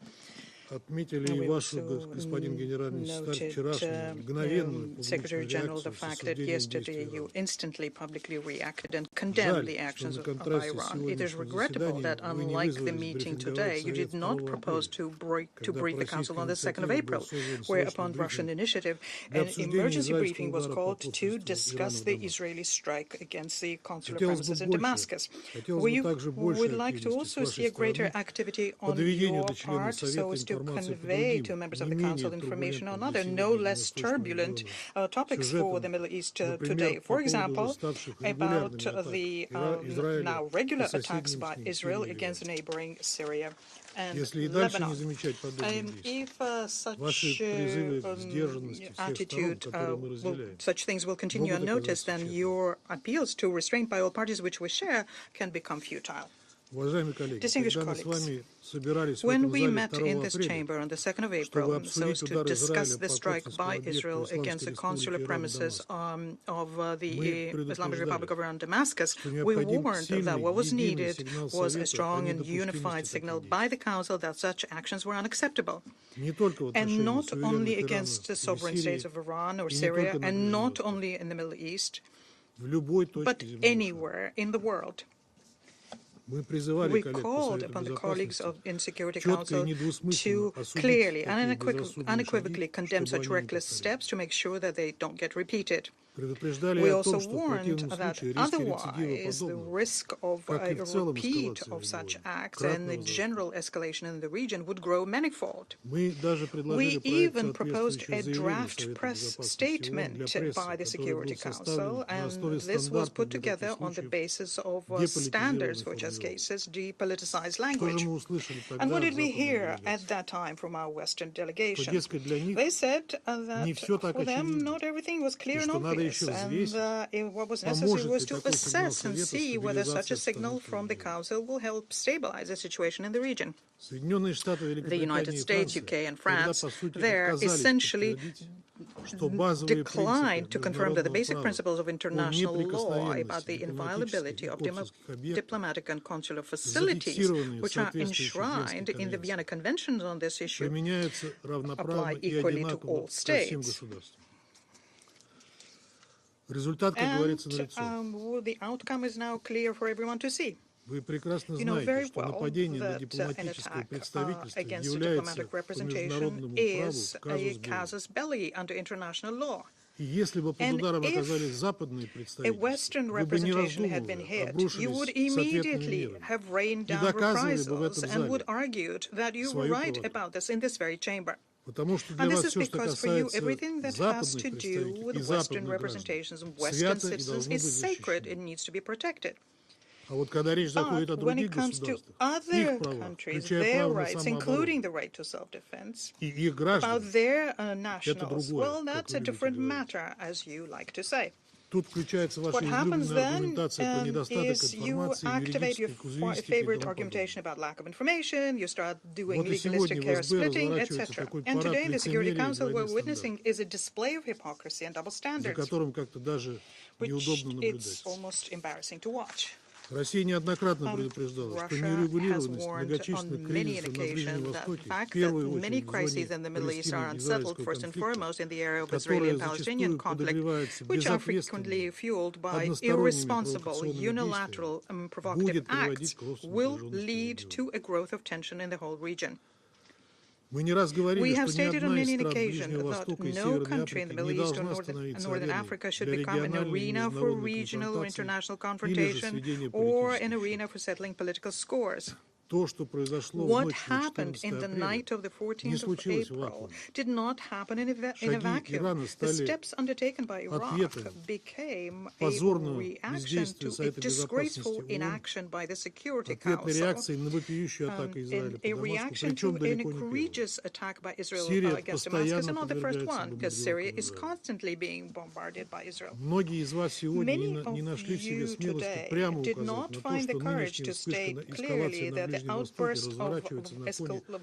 Отметили вашу, господин генеральный секретарь, вчерашнюю мгновенную Secretary General, the fact that yesterday you instantly publicly reacted and condemned the actions of Iran. It is regrettable that, unlike the meeting today, you did not propose to brief the Council on the 2nd of April, where, upon Russian initiative, an emergency briefing was called to discuss the Israeli strike against the consular premises in Damascus. We would like to also see a greater activity on your part so as to convey to members of the Council information on other, no less turbulent topics for the Middle East today. For example, about the now regular attacks by Israel against neighboring Syria and Lebanon. If such attitude, such things will continue unnoticed, then your appeals to restraint by all parties which we share can become futile. Distinguished colleagues, when we met in this chamber on the 2nd of April so as to discuss the strike by Israel against the consular premises of the Islamic Republic of Iran, Damascus, we warned that what was needed was a strong and unified signal by the Council that such actions were unacceptable. And not only against the sovereign states of Iran or Syria, and not only in the Middle East, but anywhere in the world. We called upon the colleagues in Security Council to clearly and unequivocally condemn such reckless steps to make sure that they don't get repeated. We also warned that otherwise the risk of a repeat of such acts and the general escalation in the region would grow manifold. We even proposed a draft press statement by the Security Council, and this was put together on the basis of standards for such cases, depoliticized language. And what did we hear at that time from our Western delegation? They said that for them not everything was clear and obvious, and what was necessary was to assess and see whether such a signal from the Council will help stabilize the situation in the region. The United States, UK, and France there essentially declined to confirm that the basic principles of international law about the inviolability of diplomatic and consular facilities, which are enshrined in the Vienna Conventions on this issue, apply equally to all states. And the outcome is now clear for everyone to see. You know very well that an attack against diplomatic representation is a casus belli under international law. And if a Western representation had been hit, you would immediately have rained down reprisals and would argue that you were right about this in this very chamber. And this is because for you, everything that has to do with Western representations and Western citizens is sacred and needs to be protected. But when it comes to other countries, their rights, including the right to self-defense, about their nationals, well, that's a different matter, as you like to say. What happens then is you activate your favorite argumentation about lack of information, you start doing legalistic hair splitting, etc. And today in the Security Council, what we're witnessing is a display of hypocrisy and double standards, which it's almost embarrassing to watch. Russia has warned on many occasions that the fact that many crises in the Middle East are unsettled, first and foremost in the area of Israeli and Palestinian conflict, which are frequently fueled by irresponsible, unilateral and provocative acts, will lead to a growth of tension in the whole region. We have stated on many occasions that no country in the Middle East or Northern Africa should become an arena for regional or international confrontation or an arena for settling political scores. What happened in the night of the 14th of April did not happen in a vacuum. The steps undertaken by Iraq became a reaction to a disgraceful inaction by the Security Council, a reaction to an egregious attack by Israel against Damascus, and not the first one, because Syria is constantly being bombarded by Israel. Many of you today did not find the courage to state clearly that the outburst of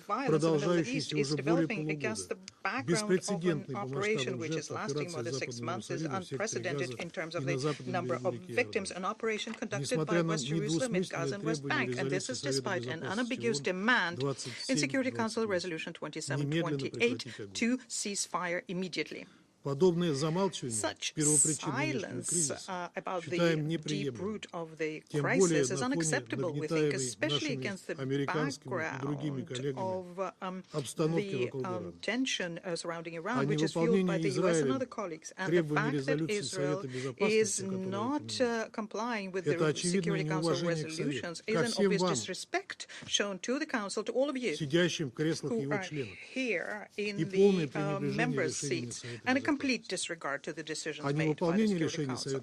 violence in the Middle East is developing against the background of an operation which is lasting more than 6 months, is unprecedented in terms of the number of victims, an operation conducted by West Jerusalem in Gaza and West Bank, and this is despite an unambiguous demand in Security Council Resolution 2728 to cease fire immediately. Such silence about the deep root of the crisis is unacceptable, we think, especially against the background of the tension surrounding Iran, which is fueled by the U.S. and other colleagues, and the fact that Israel is not complying with the Security Council resolutions is an obvious disrespect shown to the Council, to all of you who are here in the members' seats, and a complete disregard to the decisions made by the Security Council.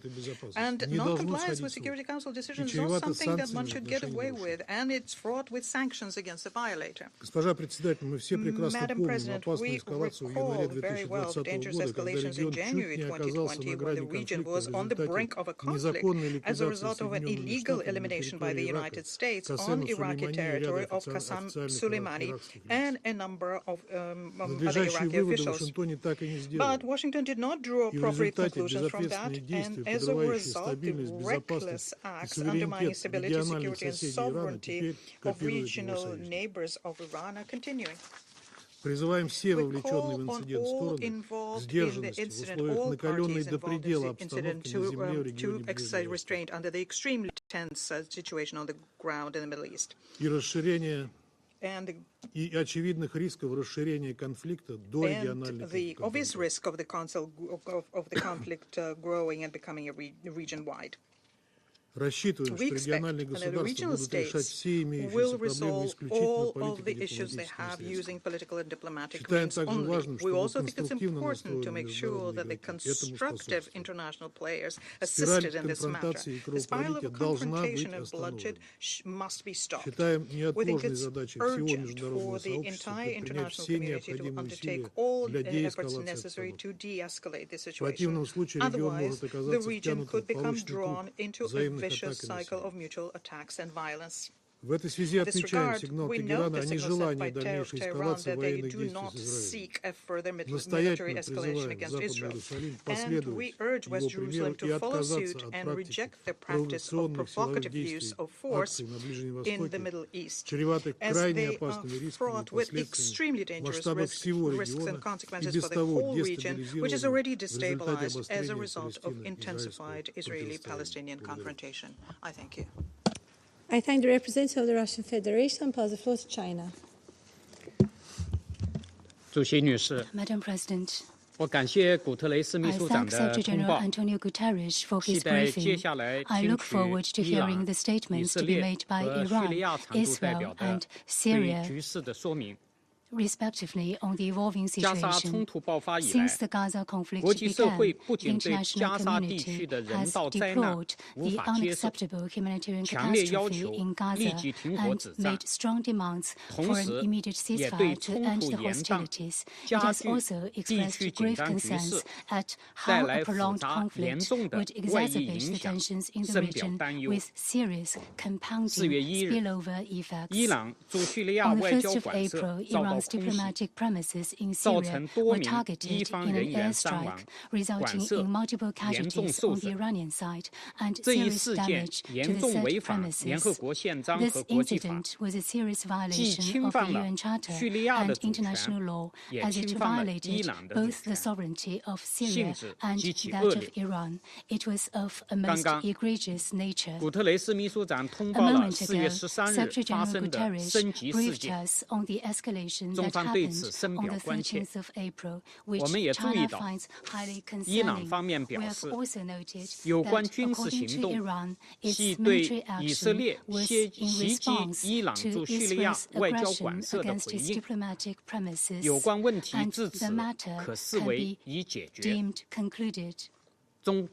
And non-compliance with Security Council decisions is not something that one should get away with, and it's fraught with sanctions against the violator. Madam President, we recall very well the dangerous escalations in January 2020 when the region was on the brink of a conflict as a result of an illegal elimination by the United States on Iraqi territory of Qasem Soleimani and a number of other Iraqi officials. But Washington did not draw appropriate conclusions from that, and as a result, the reckless acts undermining stability, security, and sovereignty of regional neighbors of Iran are continuing. Призываем все вовлеченные в инцидент стороны к сдержанности в условиях накаленной до предела обстановки на земле в регионе Ближнего Востока и расширения и очевидных рисков расширения конфликта до региональных конфликтов. Рассчитываем, что региональные государства будут решать все имеющиеся проблемы исключительно политико-дипломатическим путем. Считаем также важным, чтобы конструктивно настроенные международные игроки этому способствовали. Спираль конфронтации и кровопролития должна быть остановлена. Считаем неотложной задачей всего международного сообщества предпринять все необходимые усилия для деэскалации обстановки. В противном случае регион может оказаться втянут в порочный круг взаимных cycle of mutual attacks and violence. В этой связи отмечаем сигнал Тегерана о нежелании дальнейшей эскалации военных действий с Израилем. Настоятельно призываем Западный Иерусалим последовать его примеру и отказаться от практики провокационных силовых действий акций на Ближнем Востоке, чреватых крайне опасными рисками и последствиями в масштабах всего региона и без того дестабилизированного в результате обострения израильско-израильского противостояния. I thank the representative of the Russian Federation and pass the floor to China. Madam President, I thank Secretary General Antonio Guterres for his briefing. I look forward to hearing the statements to be made by Iran, Israel, and Syria, respectively, on the evolving situation. Since the Gaza conflict began, the international community has deplored the unacceptable humanitarian catastrophe in Gaza and made strong demands for an immediate ceasefire to end the hostilities. It has also expressed grave concerns at how a prolonged conflict would exacerbate the tensions in the region with serious compounding spillover effects. On the 1st of April, Iran's diplomatic premises in Syria were targeted in an airstrike, resulting in multiple casualties on the Iranian side and serious damage to the said premises. This incident was a serious violation of the UN Charter and international law, as it violated both the sovereignty of Syria and that of Iran. It was of a most egregious nature. A moment ago, Secretary General Guterres briefed us on the escalation that happened on the 13th of April, which China finds highly concerning. We have also noted that, according to Iran, its military action was in response to Israel's aggression against its diplomatic premises, and the matter can be deemed concluded. China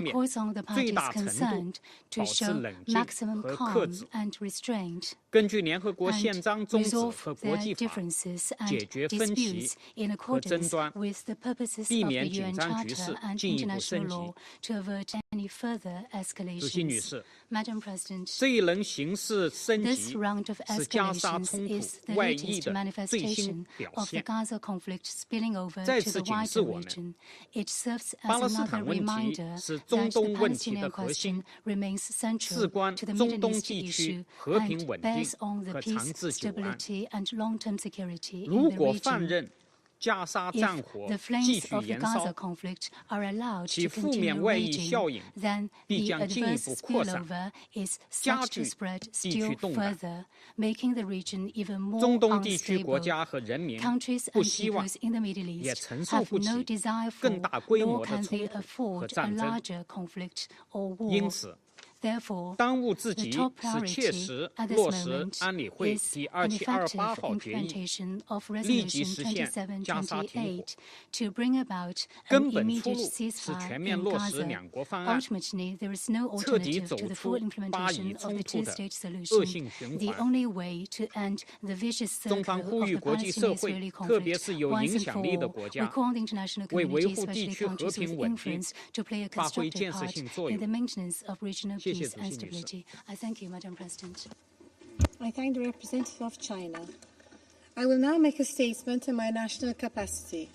calls on the parties concerned to show maximum calm and restraint and resolve their differences and disputes in accordance with the purposes of the UN Charter and international law to avert any further escalations. Madam President, this round of escalations is the latest manifestation of the Gaza conflict spilling over to the wider region. It serves as another reminder that the Palestinian question remains central to the Middle East issue and bears on the peace, stability, and long-term security in the region. If the flames of the Gaza conflict are allowed to continue raging, then the adverse spillover is set to spread still further, making the region even more unstable. Countries and peoples in the Middle East have no desire for, nor can they afford, a larger conflict or war. Therefore, the top priority at this moment is an effective implementation of Resolution 2728 to bring about an immediate ceasefire in Gaza. Ultimately, there is no alternative to the full implementation of the two-state solution. The only way to end the vicious circle of the Palestinian-Israeli conflict once and for all, we call on the international community, especially countries with influence, to play a constructive part in the maintenance of regional peace and stability. I thank you, Madam President. I thank the representative of China. I will now make a statement in my national capacity.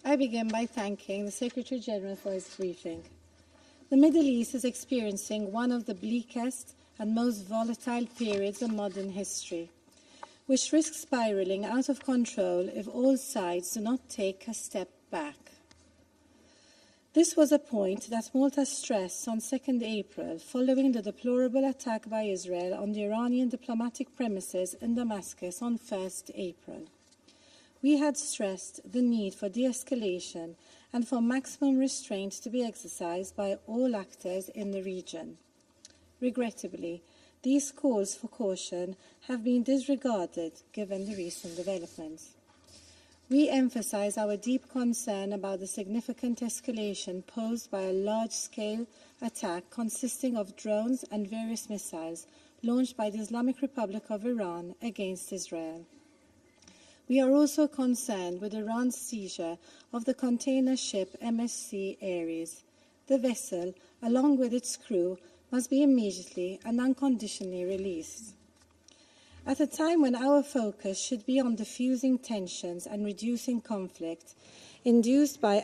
I begin by thanking the Secretary General for his briefing. The Middle East is experiencing one of the bleakest and most volatile periods in modern history. which risks spiraling out of control if all sides do not take a step back. This was a point that Malta stressed on 2nd April following the deplorable attack by Israel on the Iranian diplomatic premises in Damascus on 1st April. We had stressed the need for de-escalation and for maximum restraint to be exercised by all actors in the region. Regrettably, these calls for caution have been disregarded given the recent developments. We emphasize our deep concern about the significant escalation posed by a large-scale attack consisting of drones and various missiles launched by the Islamic Republic of Iran against Israel. We are also concerned with Iran's seizure of the container ship MSC Ares. The vessel, along with its crew, must be immediately and unconditionally released. At a time when our focus should be on diffusing tensions and reducing conflict, including by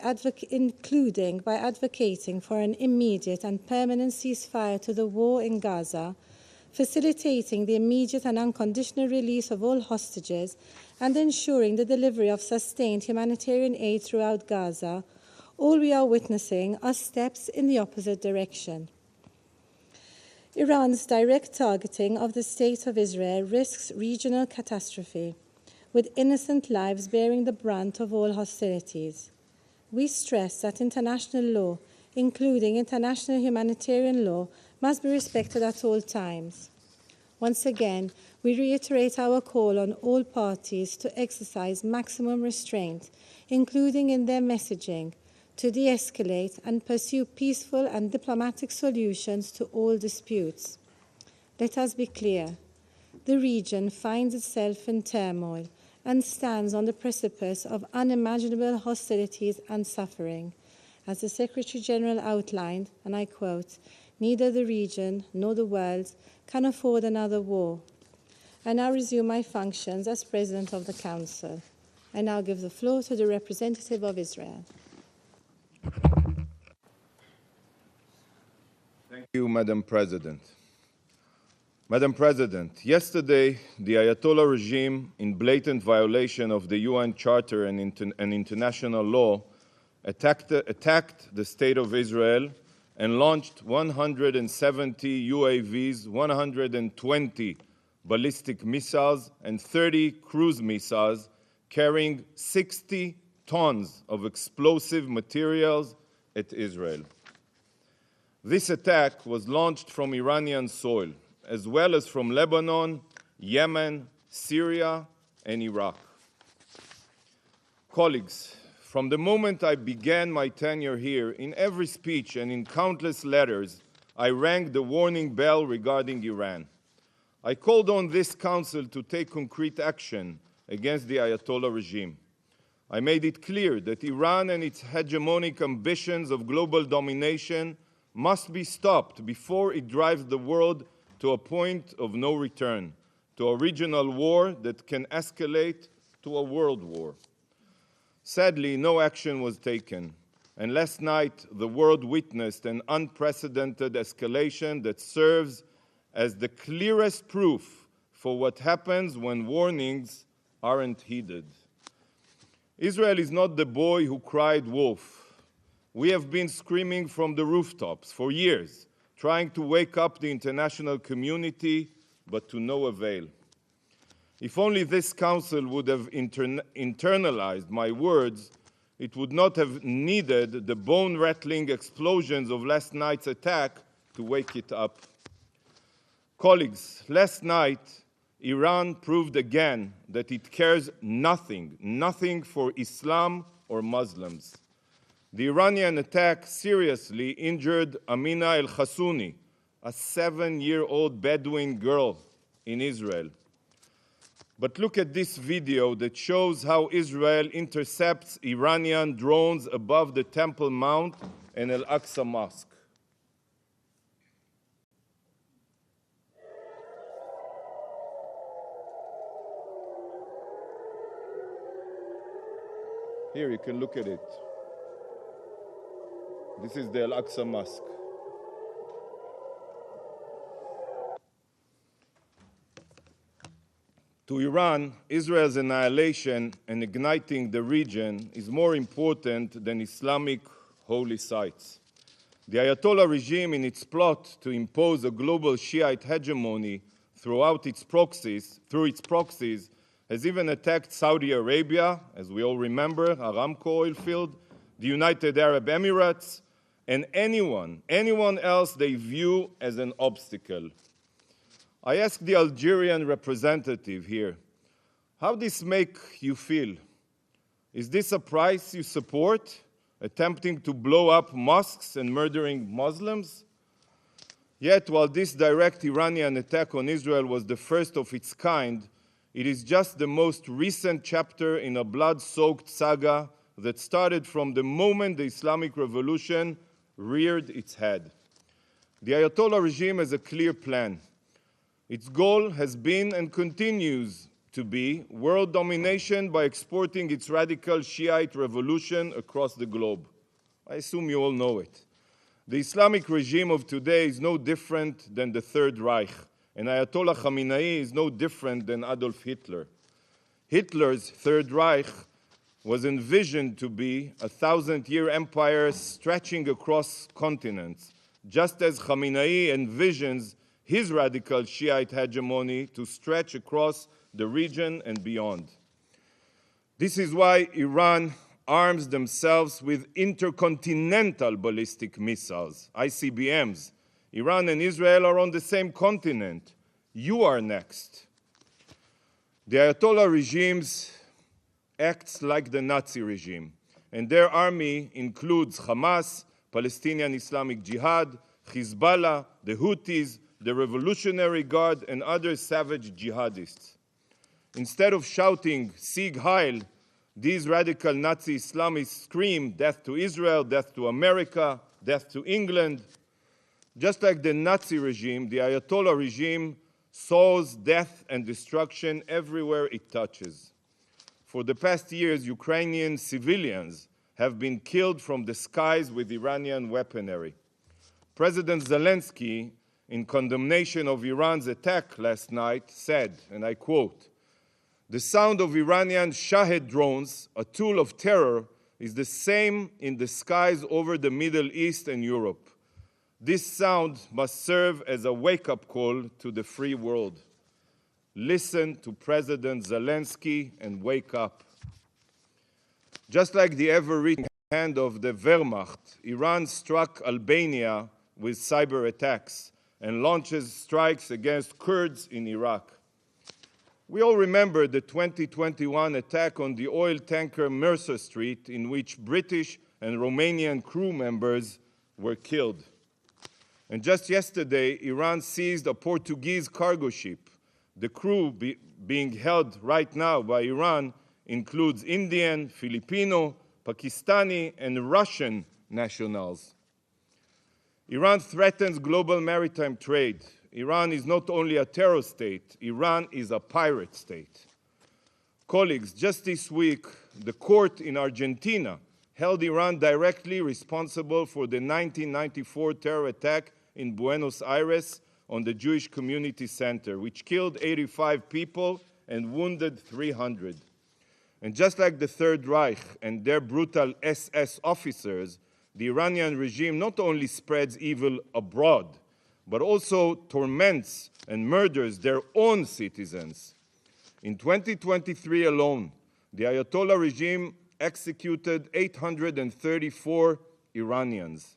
advocating for an immediate and permanent ceasefire to the war in Gaza, facilitating the immediate and unconditional release of all hostages, and ensuring the delivery of sustained humanitarian aid throughout Gaza, all we are witnessing are steps in the opposite direction. Iran's direct targeting of the State of Israel risks regional catastrophe, with innocent lives bearing the brunt of all hostilities. We stress that international law, including international humanitarian law, must be respected at all times. Once again, we reiterate our call on all parties to exercise maximum restraint, including in their messaging, to de-escalate and pursue peaceful and diplomatic solutions to all disputes. Let us be clear. The region finds itself in turmoil and stands on the precipice of unimaginable hostilities and suffering. As the Secretary-General outlined, and I quote, "Neither the region nor the world can afford another war." I now resume my functions as President of the Council. I now give the floor to the representative of Israel. Thank you, Madam President. Madam President, yesterday, the Ayatollah regime, in blatant violation of the UN Charter and international law, attacked the State of Israel and launched 170 UAVs, 120 ballistic missiles, and 30 cruise missiles carrying 60 tons of explosive materials at Israel. This attack was launched from Iranian soil, as well as from Lebanon, Yemen, Syria, and Iraq. Colleagues, from the moment I began my tenure here, in every speech and in countless letters, I rang the warning bell regarding Iran. I called on this Council to take concrete action against the Ayatollah regime. I made it clear that Iran and its hegemonic ambitions of global domination must be stopped before it drives the world to a point of no return, to a regional war that can escalate to a world war. Sadly, no action was taken, and last night the world witnessed an unprecedented escalation that serves as the clearest proof for what happens when warnings aren't heeded. Israel is not the boy who cried wolf. We have been screaming from the rooftops for years, trying to wake up the international community, but to no avail. If only this Council would have internalized my words, it would not have needed the bone-rattling explosions of last night's attack to wake it up. Colleagues, last night, Iran proved again that it cares nothing for Islam or Muslims. The Iranian attack seriously injured Amina El-Khassouni, a 7-year-old Bedouin girl in Israel. But look at this video that shows how Israel intercepts Iranian drones above the Temple Mount and Al-Aqsa Mosque. Here, you can look at it. This is the Al-Aqsa Mosque. To Iran, Israel's annihilation and igniting the region is more important than Islamic holy sites. The Ayatollah regime, in its plot to impose a global Shiite hegemony through its proxies, has even attacked Saudi Arabia, as we all remember, Aramco oil field, the United Arab Emirates, and anyone else they view as an obstacle. I ask the Algerian representative here, how does this make you feel? Is this a price you support, attempting to blow up mosques and murdering Muslims? Yet, while this direct Iranian attack on Israel was the first of its kind, it is just the most recent chapter in a blood-soaked saga that started from the moment the Islamic Revolution reared its head. The Ayatollah regime has a clear plan. Its goal has been and continues to be world domination by exporting its radical Shiite revolution across the globe. I assume you all know it. The Islamic regime of today is no different than the Third Reich, and Ayatollah Khamenei is no different than Adolf Hitler. Hitler's Third Reich was envisioned to be a 1,000-year empire stretching across continents, just as Khamenei envisions his radical Shiite hegemony to stretch across the region and beyond. This is why Iran arms themselves with intercontinental ballistic missiles, ICBMs. Iran and Israel are on the same continent. You are next. The Ayatollah regimes acts like the Nazi regime, and their army includes Hamas, Palestinian Islamic Jihad, Hezbollah, the Houthis, the Revolutionary Guard, and other savage jihadists. Instead of shouting, Sieg Heil, these radical Nazi Islamists scream, death to Israel, death to America, death to England. Just like the Nazi regime, the Ayatollah regime sows death and destruction everywhere it touches. For the past years, Ukrainian civilians have been killed from the skies with Iranian weaponry. President Zelensky, in condemnation of Iran's attack last night, said, and I quote, "The sound of Iranian Shahed drones, a tool of terror, is the same in the skies over the Middle East and Europe. This sound must serve as a wake-up call to the free world. Listen to President Zelensky and wake up." Just like the ever-reaching hand of the Wehrmacht, Iran struck Albania with cyber attacks and launches strikes against Kurds in Iraq. We all remember the 2021 attack on the oil tanker Mercer Street, in which British and Romanian crew members were killed. And just yesterday, Iran seized a Portuguese cargo ship. The crew being held right now by Iran includes Indian, Filipino, Pakistani, and Russian nationals. Iran threatens global maritime trade. Iran is not only a terror state, Iran is a pirate state. Colleagues, just this week, the court in Argentina held Iran directly responsible for the 1994 terror attack in Buenos Aires on the Jewish Community Center, which killed 85 people and wounded 300. And just like the Third Reich and their brutal SS officers, the Iranian regime not only spreads evil abroad, but also torments and murders their own citizens. In 2023 alone, the Ayatollah regime executed 834 Iranians.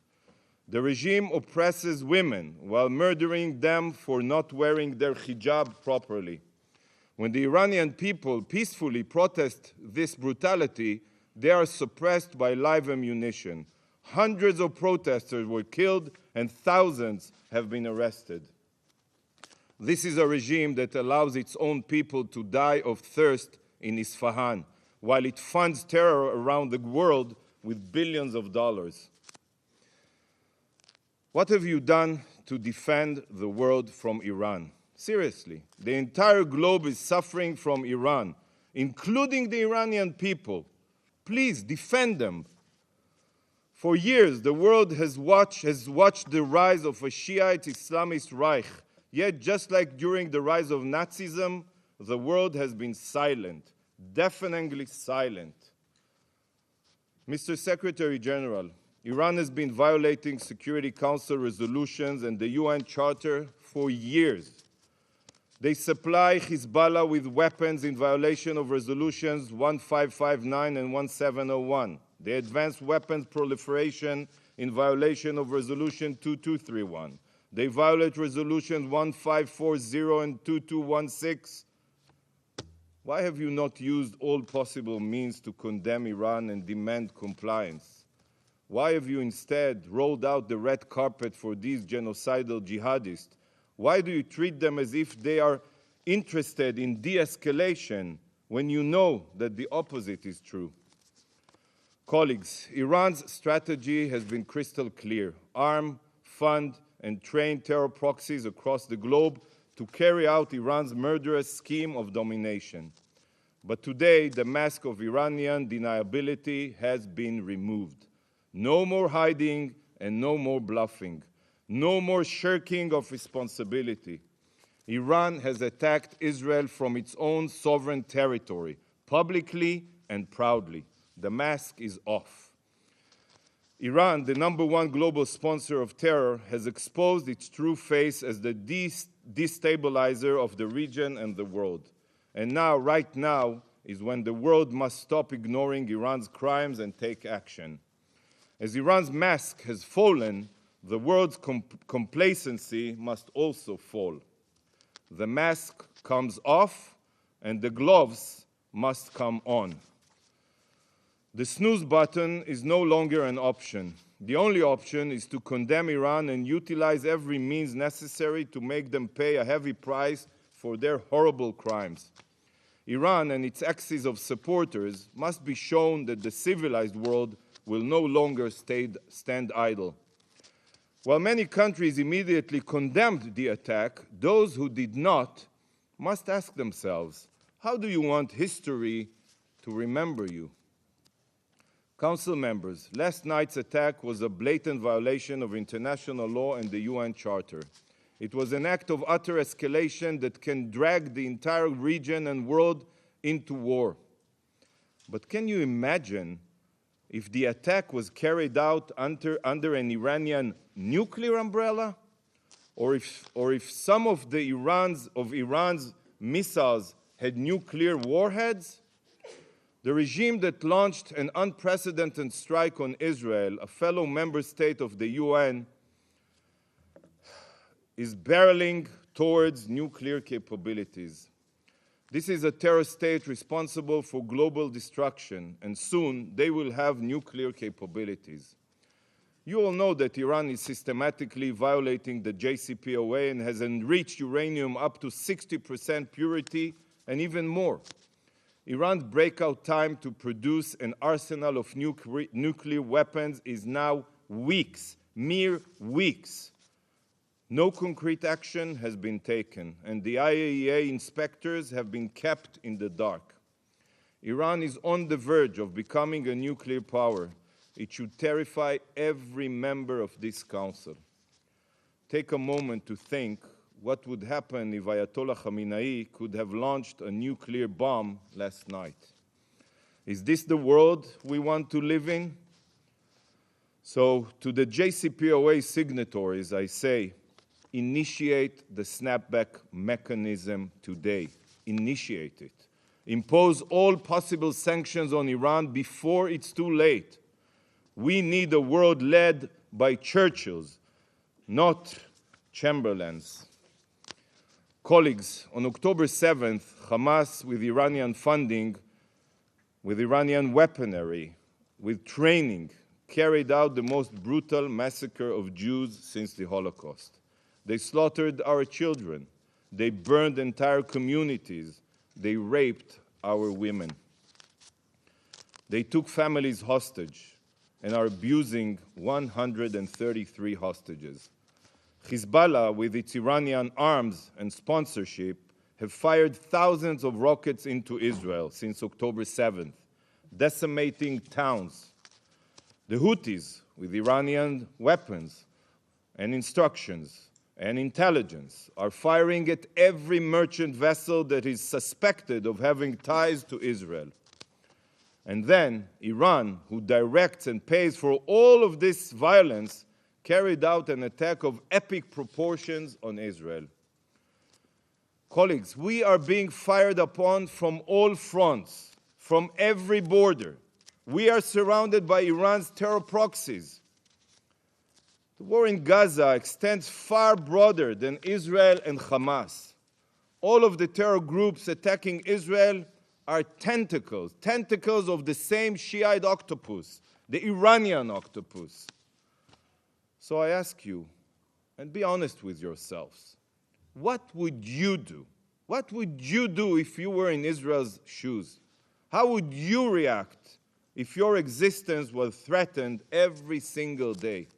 The regime oppresses women while murdering them for not wearing their hijab properly. When the Iranian people peacefully protest this brutality, they are suppressed by live ammunition. Hundreds of protesters were killed and thousands have been arrested. This is a regime that allows its own people to die of thirst in Isfahan, while it funds terror around the world with billions of dollars. What have you done to defend the world from Iran? Seriously, the entire globe is suffering from Iran, including the Iranian people. Please defend them. For years, the world has watched the rise of a Shiite Islamist Reich. Yet, just like during the rise of Nazism, the world has been silent, deafeningly silent. Mr. Secretary General, Iran has been violating Security Council resolutions and the UN Charter for years. They supply Hezbollah with weapons in violation of resolutions 1559 and 1701. They advance weapons proliferation in violation of resolution 2231. They violate resolutions 1540 and 2216. Why have you not used all possible means to condemn Iran and demand compliance? Why have you instead rolled out the red carpet for these genocidal jihadists? Why do you treat them as if they are interested in de-escalation when you know that the opposite is true? Colleagues, Iran's strategy has been crystal clear: arm, fund, and train terror proxies across the globe to carry out Iran's murderous scheme of domination. But today, the mask of Iranian deniability has been removed. No more hiding and no more bluffing. No more shirking of responsibility. Iran has attacked Israel from its own sovereign territory, publicly and proudly. The mask is off. Iran, the #1 global sponsor of terror, has exposed its true face as the destabilizer of the region and the world. And now, right now, is when the world must stop ignoring Iran's crimes and take action. As Iran's mask has fallen, the world's complacency must also fall. The mask comes off, and the gloves must come on. The snooze button is no longer an option. The only option is to condemn Iran and utilize every means necessary to make them pay a heavy price for their horrible crimes. Iran and its axis of supporters must be shown that the civilized world will no longer stand idle. While many countries immediately condemned the attack, those who did not must ask themselves, how do you want history to remember you? Council members, last night's attack was a blatant violation of international law and the UN Charter. It was an act of utter escalation that can drag the entire region and world into war. But can you imagine if the attack was carried out under an Iranian nuclear umbrella? Or if some of Iran's missiles had nuclear warheads? The regime that launched an unprecedented strike on Israel, a fellow member state of the UN, is barreling towards nuclear capabilities. This is a terror state responsible for global destruction, and soon they will have nuclear capabilities. You all know that Iran is systematically violating the JCPOA and has enriched uranium up to 60% purity and even more. Iran's breakout time to produce an arsenal of nuclear weapons is now weeks, mere weeks. No concrete action has been taken, and the IAEA inspectors have been kept in the dark. Iran is on the verge of becoming a nuclear power. It should terrify every member of this council. Take a moment to think what would happen if Ayatollah Khamenei could have launched a nuclear bomb last night. Is this the world we want to live in? So, to the JCPOA signatories, I say, initiate the snapback mechanism today. Initiate it. Impose all possible sanctions on Iran before it's too late. We need a world led by Churchills, not Chamberlains. Colleagues, on October 7th, Hamas, with Iranian funding, with Iranian weaponry, with training, carried out the most brutal massacre of Jews since the Holocaust. They slaughtered our children. They burned entire communities. They raped our women. They took families hostage and are abusing 133 hostages. Hezbollah, with its Iranian arms and sponsorship, have fired thousands of rockets into Israel since October 7th, decimating towns. The Houthis, with Iranian weapons and instructions, and intelligence are firing at every merchant vessel that is suspected of having ties to Israel. And then Iran, who directs and pays for all of this violence, carried out an attack of epic proportions on Israel. Colleagues, we are being fired upon from all fronts, from every border. We are surrounded by Iran's terror proxies. The war in Gaza extends far broader than Israel and Hamas. All of the terror groups attacking Israel are tentacles of the same Shiite octopus, the Iranian octopus. So I ask you, and be honest with yourselves, what would you do? What would you do if you were in Israel's shoes? How would you react if your existence was threatened every single day?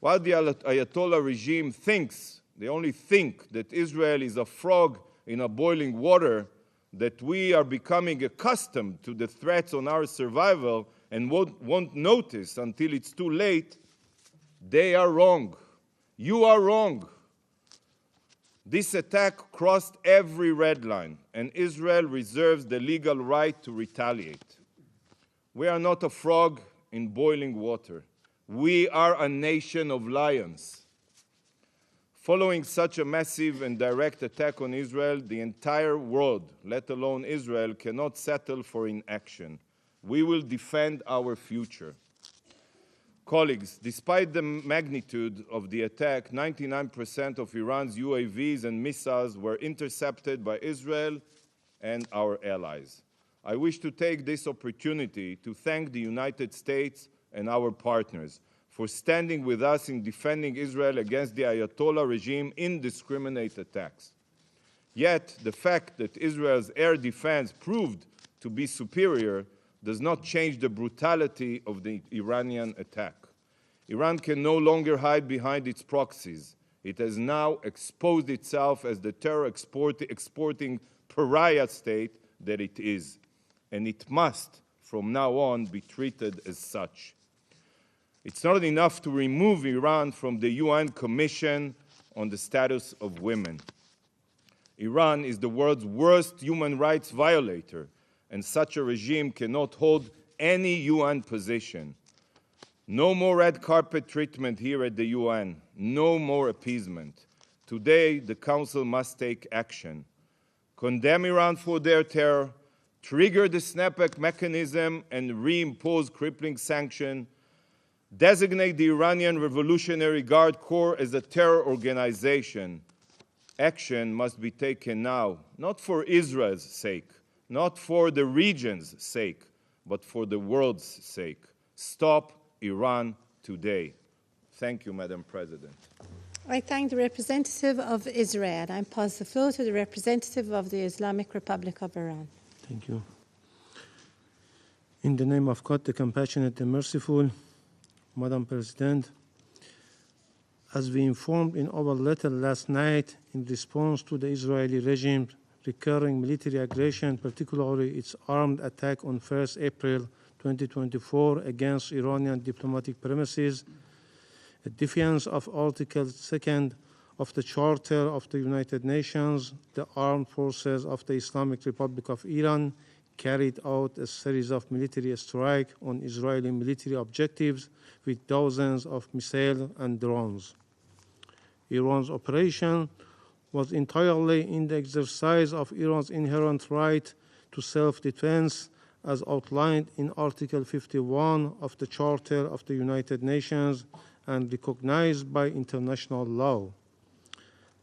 While the Ayatollah regime thinks, they only think, that Israel is a frog in a boiling water, that we are becoming accustomed to the threats on our survival and won't notice until it's too late, they are wrong. You are wrong. This attack crossed every red line, and Israel reserves the legal right to retaliate. We are not a frog in boiling water. We are a nation of lions. Following such a massive and direct attack on Israel, the entire world, let alone Israel, cannot settle for inaction. We will defend our future. Colleagues, despite the magnitude of the attack, 99% of Iran's UAVs and missiles were intercepted by Israel and our allies. I wish to take this opportunity to thank the United States and our partners for standing with us in defending Israel against the Ayatollah regime's indiscriminate attacks. Yet, the fact that Israel's air defense proved to be superior does not change the brutality of the Iranian attack. Iran can no longer hide behind its proxies. It has now exposed itself as the terror exporting pariah state that it is, and it must, from now on, be treated as such. It's not enough to remove Iran from the UN Commission on the Status of Women. Iran is the world's worst human rights violator, and such a regime cannot hold any UN position. No more red carpet treatment here at the UN. No more appeasement. Today, the Council must take action. Condemn Iran for their terror, trigger the snapback mechanism and reimpose crippling sanctions, designate the Iranian Revolutionary Guard Corps as a terror organization. Action must be taken now, not for Israel's sake, not for the region's sake, but for the world's sake. Stop Iran today. Thank you, Madam President. I thank the representative of Israel. I pass the floor to the representative of the Islamic Republic of Iran. Thank you. In the name of God, the compassionate and merciful, Madam President, as we informed in our letter last night in response to the Israeli regime's recurring military aggression, particularly its armed attack on 1st April 2024 against Iranian diplomatic premises, a defiance of Article 2 of the Charter of the United Nations, the armed forces of the Islamic Republic of Iran carried out a series of military strikes on Israeli military objectives with dozens of missiles and drones. Iran's operation was entirely in the exercise of Iran's inherent right to self-defense as outlined in Article 51 of the Charter of the United Nations and recognized by international law.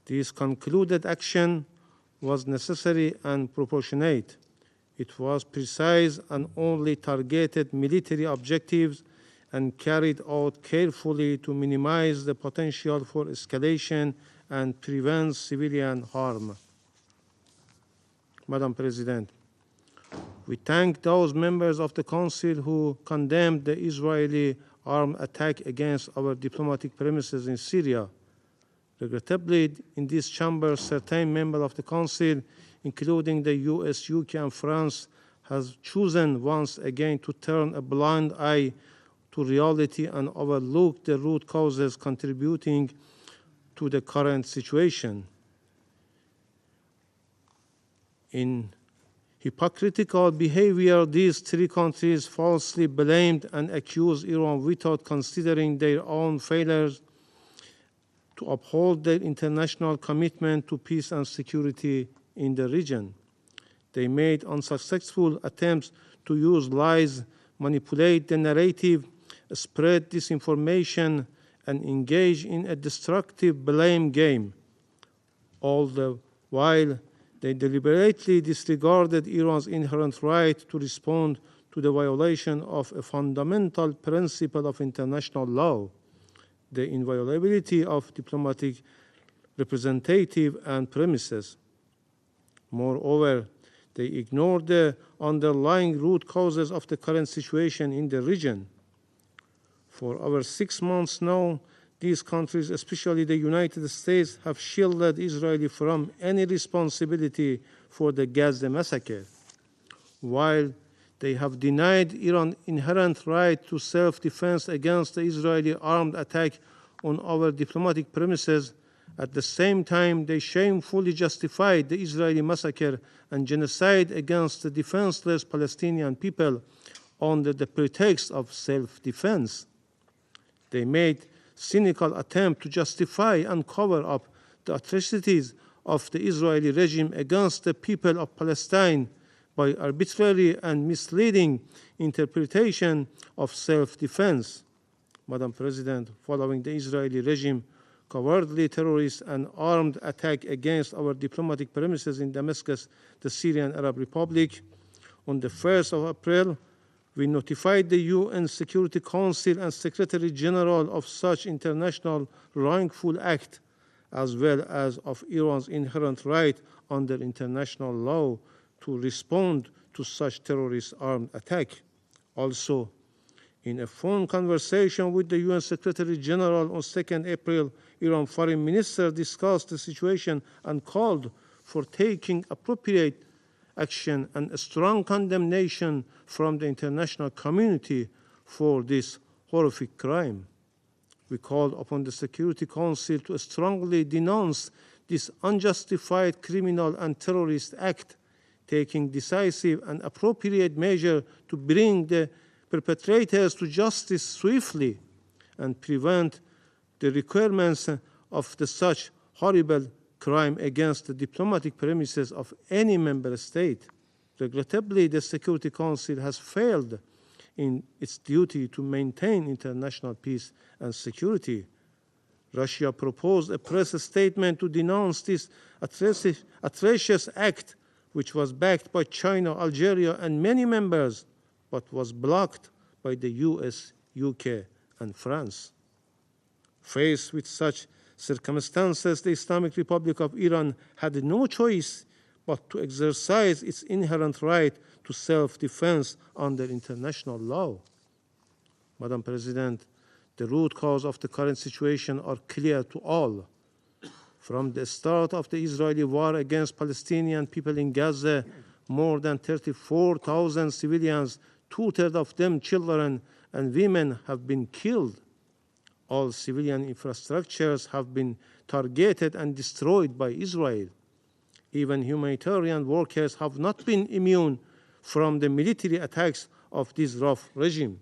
This concluded action was necessary and proportionate. It was precise and only targeted military objectives and carried out carefully to minimize the potential for escalation and prevent civilian harm. Madam President, we thank those members of the Council who condemned the Israeli armed attack against our diplomatic premises in Syria. Regrettably, in this chamber, certain members of the Council, including the US, UK, and France, has chosen once again to turn a blind eye to reality and overlook the root causes contributing to the current situation. In hypocritical behavior, these three countries falsely blamed and accused Iran without considering their own failures to uphold their international commitment to peace and security in the region. They made unsuccessful attempts to use lies, manipulate the narrative, spread disinformation, and engage in a destructive blame game, all the while they deliberately disregarded Iran's inherent right to respond to the violation of a fundamental principle of international law, the inviolability of diplomatic representative and premises. Moreover, they ignored the underlying root causes of the current situation in the region. For over 6 months now, these countries, especially the United States, have shielded Israel from any responsibility for the Gaza massacre, while they have denied Iran's inherent right to self-defense against the Israeli armed attack on our diplomatic premises. At the same time, they shamefully justified the Israeli massacre and genocide against the defenseless Palestinian people under the pretext of self-defense. They made cynical attempt to justify and cover up the atrocities of the Israeli regime against the people of Palestine by arbitrary and misleading interpretation of self-defense. Madam President, following the Israeli regime cowardly terrorist and armed attack against our diplomatic premises in Damascus, the Syrian Arab Republic, on the 1st of April, we notified the UN Security Council and Secretary General of such international wrongful act, as well as of Iran's inherent right under international law to respond to such terrorist armed attack. Also, in a phone conversation with the UN Secretary General on 2nd April, Iran Foreign Minister discussed the situation and called for taking appropriate action and a strong condemnation from the international community for this horrific crime. We called upon the Security Council to strongly denounce this unjustified criminal and terrorist act, taking decisive and appropriate measure to bring the perpetrators to justice swiftly and prevent the recurrence of such horrible crime against the diplomatic premises of any member state. Regrettably, the Security Council has failed in its duty to maintain international peace and security. Russia proposed a press statement to denounce this atrocious act, which was backed by China, Algeria, and many members, but was blocked by the US, UK, and France. Faced with such circumstances, the Islamic Republic of Iran had no choice but to exercise its inherent right to self-defense under international law. Madam President, the root cause of the current situation are clear to all. From the start of the Israeli war against Palestinian people in Gaza, more than 34,000 civilians, 2/3 of them children and women, have been killed. All civilian infrastructures have been targeted and destroyed by Israel. Even humanitarian workers have not been immune from the military attacks of this rough regime.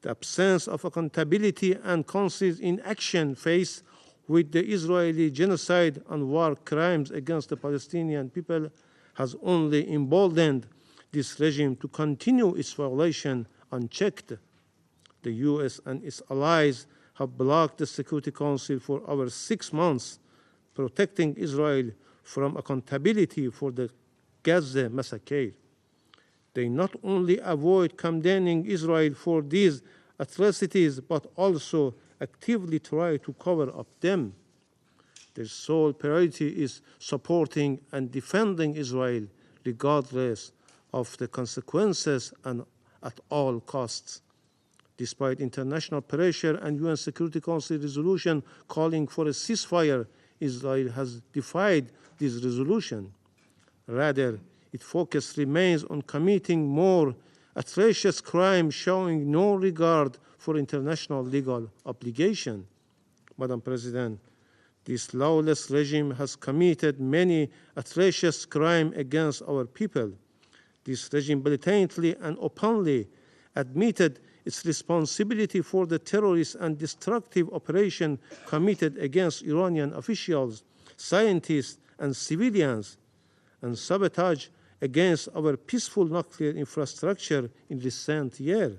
The absence of accountability and constant inaction faced with the Israeli genocide and war crimes against the Palestinian people has only emboldened this regime to continue its violation unchecked. The US and its allies have blocked the Security Council for over 6 months, protecting Israel from accountability for the Gaza massacre. They not only avoid condemning Israel for these atrocities, but also actively try to cover up them. Their sole priority is supporting and defending Israel, regardless of the consequences and at all costs. Despite international pressure and UN Security Council resolution calling for a ceasefire, Israel has defied this resolution. Rather, its focus remains on committing more atrocious crimes, showing no regard for international legal obligation. Madam President, This lawless regime has committed many atrocious crimes against our people. This regime blatantly and openly admitted its responsibility for the terrorist and destructive operation committed against Iranian officials, scientists, and civilians, and sabotage against our peaceful nuclear infrastructure in recent years.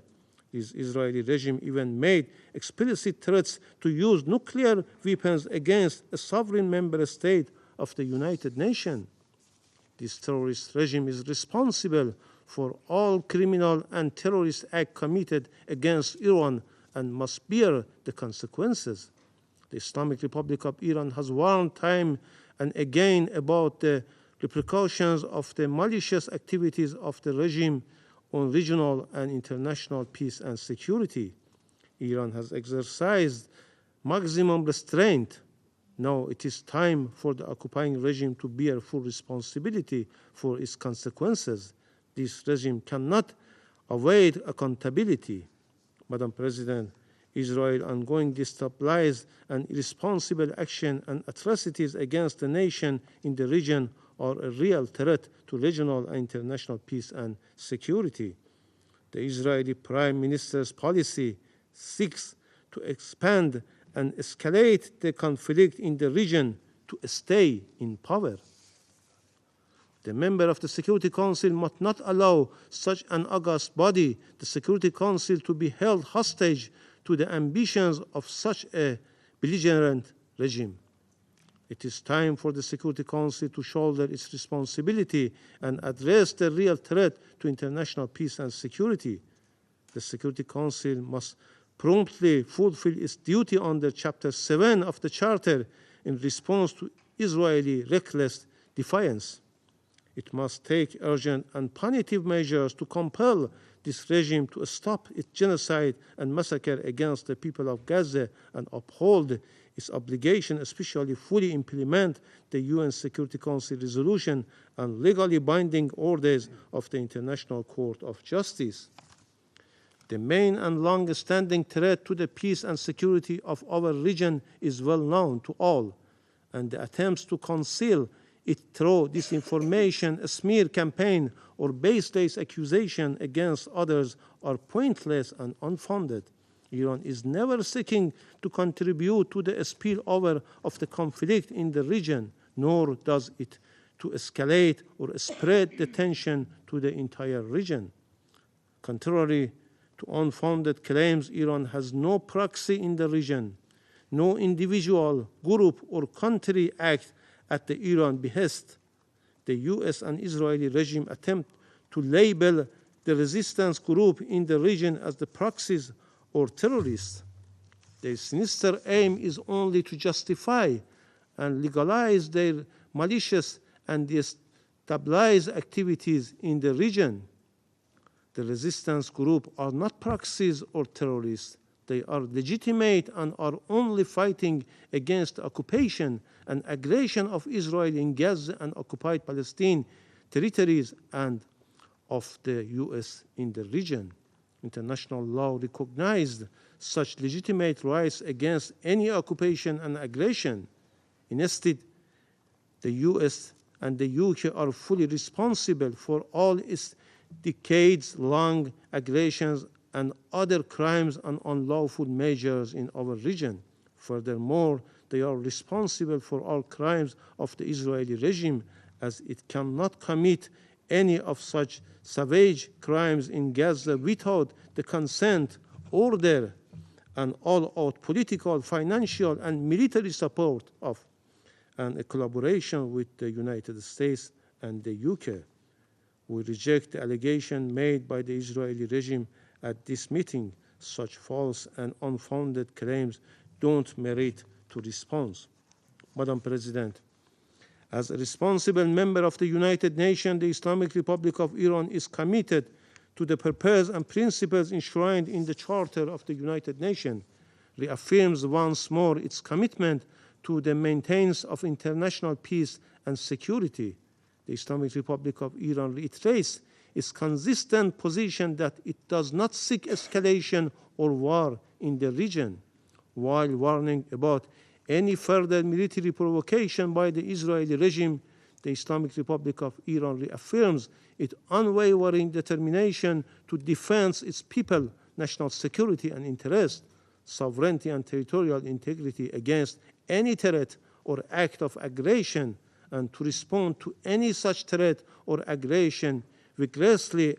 This Israeli regime even made explicit threats to use nuclear weapons against a sovereign member state of the United Nations. This terrorist regime is responsible for all criminal and terrorist acts committed against Iran and must bear the consequences. The Islamic Republic of Iran has warned time and again about the repercussions of the malicious activities of the regime on regional and international peace and security. Iran has exercised maximum restraint. Now it is time for the occupying regime to bear full responsibility for its consequences. This regime cannot avoid accountability. Madam President, Israel's ongoing destabilized and irresponsible action and atrocities against the nation in the region are a real threat to regional and international peace and security. The Israeli Prime Minister's policy seeks to expand and escalate the conflict in the region to stay in power. The member of the Security Council must not allow such an august body, the Security Council, to be held hostage to the ambitions of such a belligerent regime. It is time for the Security Council to shoulder its responsibility and address the real threat to international peace and security. The Security Council must promptly fulfill its duty under Chapter 7 of the Charter in response to Israeli reckless defiance. It must take urgent and punitive measures to compel this regime to stop its genocide and massacre against the people of Gaza and uphold its obligation, especially fully implement the UN Security Council resolution and legally binding orders of the International Court of Justice. The main and long-standing threat to the peace and security of our region is well known to all, and the attempts to conceal it through disinformation, a smear campaign, or baseless accusation against others are pointless and unfounded. Iran is never seeking to contribute to the spillover of the conflict in the region, nor does it to escalate or spread the tension to the entire region. Contrary to unfounded claims, Iran has no proxy in the region. No individual, group, or country act at the Iran behest. The US and Israeli regime attempt to label the resistance group in the region as the proxies or terrorists. Their sinister aim is only to justify and legalize their malicious and destabilized activities in the region. The resistance group are not proxies or terrorists. They are legitimate and are only fighting against the occupation and aggression of Israel in Gaza and occupied Palestine territories and of the US in the region. International law recognized such legitimate rights against any occupation and aggression. Instead, the US and the UK are fully responsible for all its decades-long aggressions and other crimes and unlawful measures in our region. Furthermore, they are responsible for all crimes of the Israeli regime, as it cannot commit any of such savage crimes in Gaza without the consent, order, and all-out political, financial, and military support of and a collaboration with the United States and the UK. We reject the allegation made by the Israeli regime at this meeting. Such false and unfounded claims don't merit to response. Madam President, as a responsible member of the United Nations, the Islamic Republic of Iran is committed to the purpose and principles enshrined in the Charter of the United Nations, reaffirms once more its commitment to the maintenance of international peace and security. The Islamic Republic of Iran reiterates its consistent position that it does not seek escalation or war in the region, while warning about any further military provocation by the Israeli regime, the Islamic Republic of Iran reaffirms its unwavering determination to defend its people, national security and interest, sovereignty and territorial integrity against any threat or act of aggression, and to respond to any such threat or aggression vigorously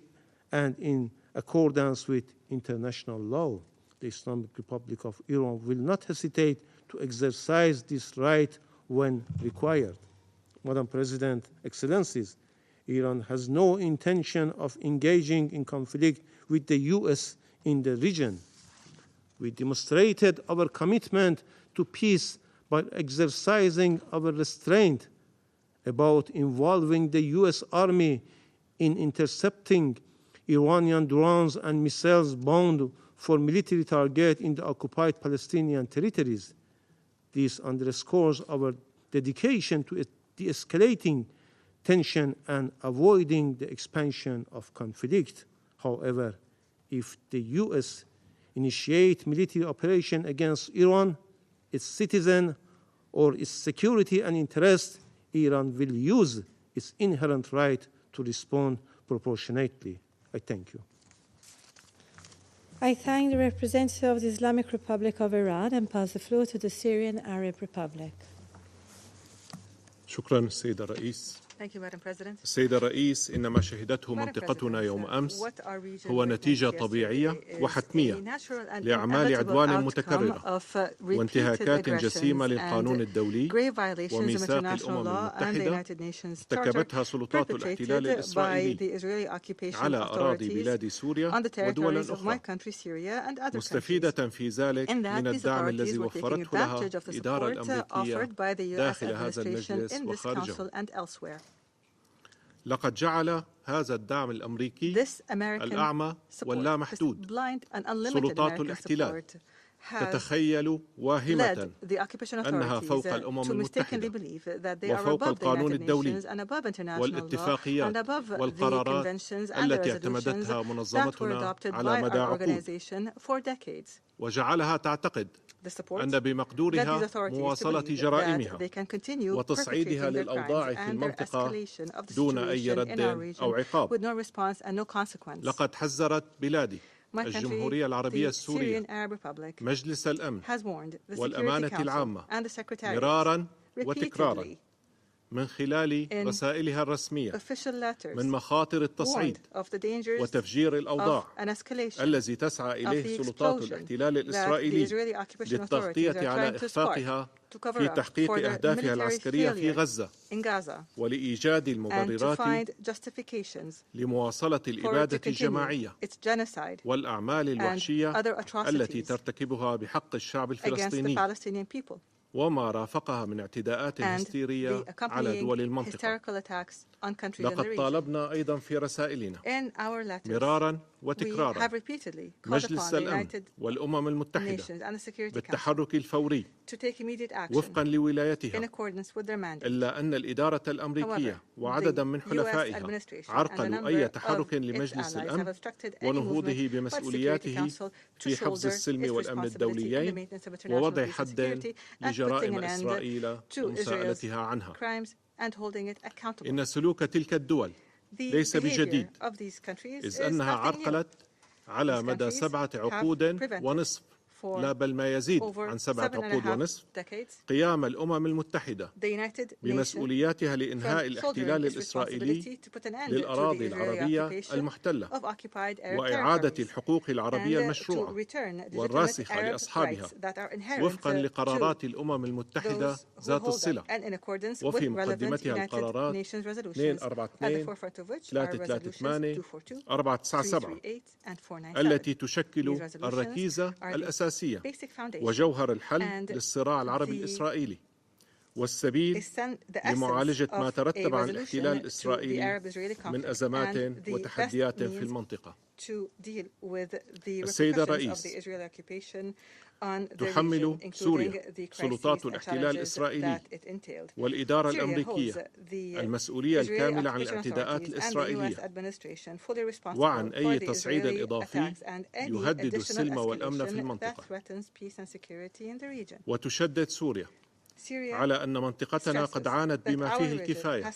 and in accordance with international law. The Islamic Republic of Iran will not hesitate to exercise this right when required. Madam President, Excellencies, Iran has no intention of engaging in conflict with the US in the region. We demonstrated our commitment to peace by exercising our restraint about involving the US Army in intercepting Iranian drones and missiles bound for military targets in the occupied Palestinian territories. This underscores our dedication to de-escalating tension and avoiding the expansion of conflict. However, if the US initiate military operation against Iran, its citizen, or its security and interest, Iran will use its inherent right to respond proportionately. I thank you. I thank the representative of the Islamic Republic of Iran and pass the floor to the Syrian Arab Republic. شكرا السيد الرئيس. Thank you, Madam President. السيد الرئيس، إن ما شهدته منطقتنا يوم أمس هو نتيجة طبيعية وحتمية لأعمال عدوان متكررة وانتهاكات جسيمة للقانون الدولي وميثاق الأمم المتحدة ارتكبتها سلطات الاحتلال الإسرائيلي على أراضي بلاد سوريا ودول أخرى، مستفيدة في ذلك من الدعم الذي وفرته لها الإدارة الأمريكية داخل هذا المجلس وخارجه. لقد جعل هذا الدعم الأمريكي الأعمى واللامحدود سلطات الاحتلال تتخيل واهمة أنها فوق الأمم المتحدة وفوق القانون الدولي والاتفاقيات والقرارات التي اعتمدتها منظمتنا على مدى عقود، وجعلها تعتقد أن بمقدورها مواصلة جرائمها وتصعيدها للأوضاع في المنطقة دون أي رد أو عقاب. لقد حذرت بلادي الجمهورية العربية السورية مجلس الأمن والأمانة العامة مرارا وتكرارا من خلال رسائلها الرسمية من مخاطر التصعيد وتفجير الأوضاع الذي تسعى إليه سلطات الاحتلال الإسرائيلي للتغطية على إخفاقها في تحقيق أهدافها العسكرية في غزة ولإيجاد المبررات لمواصلة الإبادة الجماعية والأعمال الوحشية التي ترتكبها بحق الشعب الفلسطيني وما رافقها من اعتداءات هستيرية على دول المنطقة. لقد طالبنا أيضا في رسائلنا مرارا وتكرارا مجلس الأمن والأمم المتحدة بالتحرك الفوري وفقا لولايتها، إلا أن الإدارة الأمريكية وعددا من حلفائها عرقلوا أي تحرك لمجلس الأمن ونهوضه بمسؤولياته في حفظ السلم والأمن الدوليين ووضع حد لجرائم إسرائيل ومساءلتها عنها. إن سلوك تلك الدول ليس بجديد، إذ أنها عرقلت على مدى 7 عقود ونصف، لا بل ما يزيد عن 7 عقود ونصف، قيام الأمم المتحدة بمسؤولياتها لإنهاء الاحتلال الإسرائيلي للأراضي العربية المحتلة وإعادة الحقوق العربية المشروعة والراسخة لأصحابها وفقا لقرارات الأمم المتحدة ذات الصلة وفي مقدمتها القرارات 242 338 497 التي تشكل الركيزة الأساسية وجوهر الحل للصراع العربي الإسرائيلي، والسبيل لمعالجة ما ترتب عن الاحتلال الإسرائيلي من أزمات وتحديات في المنطقة. السيد الرئيس، تحمل سوريا سلطات الاحتلال الإسرائيلي والإدارة الأمريكية المسؤولية الكاملة عن الاعتداءات الإسرائيلية وعن أي تصعيد إضافي يهدد السلم والأمن في المنطقة. وتشدد سوريا على أن منطقتنا قد عانت بما فيه الكفاية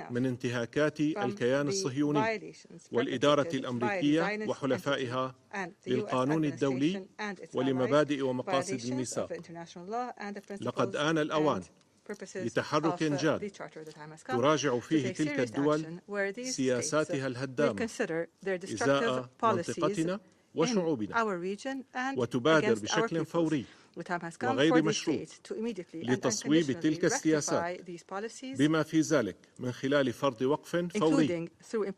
من انتهاكات الكيان الصهيوني والإدارة الأمريكية وحلفائها للقانون الدولي ولمبادئ ومقاصد الميثاق. لقد آن الأوان لتحرك جاد تراجع فيه تلك الدول سياساتها الهدامة إزاء منطقتنا وشعوبنا، وتبادر بشكل فوري وغير مشروط لتصويب تلك السياسات، بما في ذلك من خلال فرض وقف فوري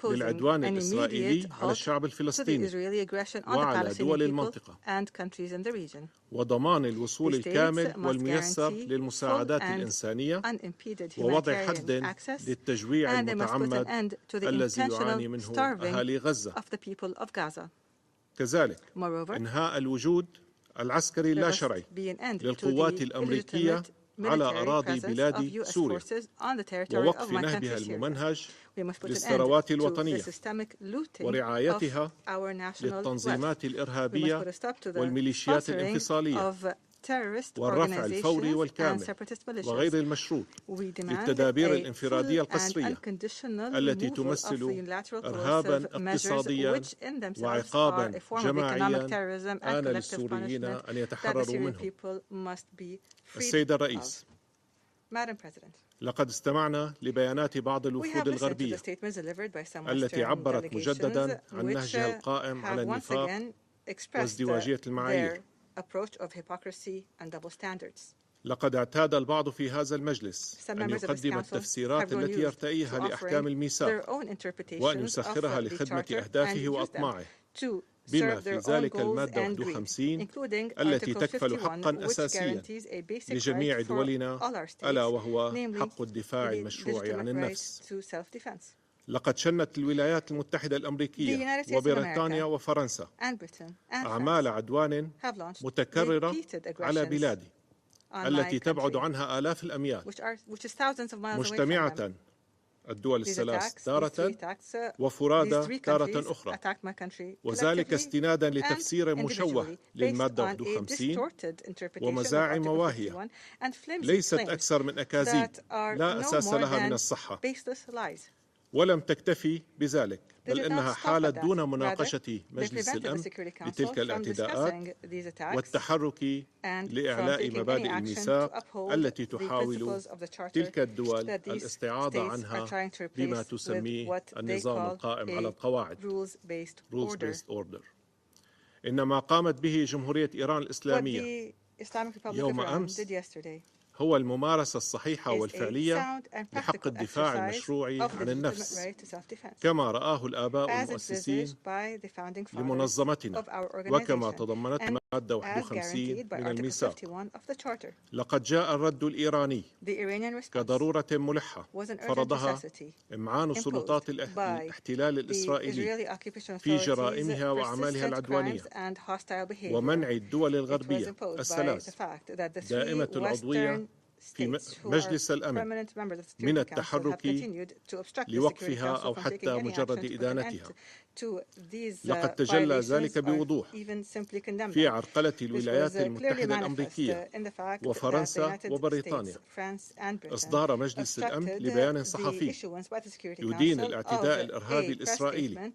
للعدوان الإسرائيلي على الشعب الفلسطيني وعلى دول المنطقة، وضمان الوصول الكامل والميسر للمساعدات الإنسانية، ووضع حد للتجويع المتعمد الذي يعاني منه أهالي غزة. كذلك إنهاء الوجود العسكري اللا شرعي للقوات الأمريكية على أراضي بلاد سوريا، ووقف نهبها الممنهج للثروات الوطنية ورعايتها للتنظيمات الإرهابية والميليشيات الانفصالية، والرفع الفوري والكامل وغير المشروط للتدابير الانفرادية القسرية التي تمثل إرهابا اقتصاديا وعقابا جماعيا آن للسوريين أن يتحرروا منه. السيد الرئيس، لقد استمعنا لبيانات بعض الوفود الغربية التي عبرت مجددا عن نهجها القائم على النفاق وازدواجية المعايير. لقد اعتاد البعض في هذا المجلس أن يقدم التفسيرات التي يرتئيها لأحكام الميثاق وأن يسخرها لخدمة أهدافه وأطماعه، بما في ذلك المادة 51 التي تكفل حقا أساسيا لجميع دولنا، ألا وهو حق الدفاع المشروع عن النفس. لقد شنت الولايات المتحدة الأمريكية وبريطانيا وفرنسا أعمال عدوان متكررة على بلادي التي تبعد عنها آلاف الأميال، مجتمعة الدول الثلاث تارة وفرادى تارة أخرى، وذلك استنادا لتفسير مشوه للمادة 51 ومزاعم واهية ليست أكثر من أكاذيب لا أساس لها من الصحة. ولم تكتفي بذلك، بل إنها حالت دون مناقشة مجلس الأمن لتلك الاعتداءات والتحرك لإعلاء مبادئ الميثاق التي تحاول تلك الدول الاستعاضة عنها بما تسميه النظام القائم على القواعد rules based order. إن ما قامت به جمهورية إيران الإسلامية يوم أمس هو الممارسة الصحيحة والفعلية لحق الدفاع المشروع عن النفس، كما رآه الآباء المؤسسين لمنظمتنا وكما تضمنت المادة 51 من الميثاق. لقد جاء الرد الإيراني كضرورة ملحة فرضها إمعان سلطات الاحتلال الإسرائيلي في جرائمها وأعمالها العدوانية، ومنع الدول الغربية الثلاث دائمة العضوية في مجلس الأمن من التحرك لوقفها أو حتى مجرد إدانتها. لقد تجلى ذلك بوضوح في عرقلة الولايات المتحدة الأمريكية وفرنسا وبريطانيا. إصدار مجلس الأمن لبيان صحفي يدين الاعتداء الإرهابي الإسرائيلي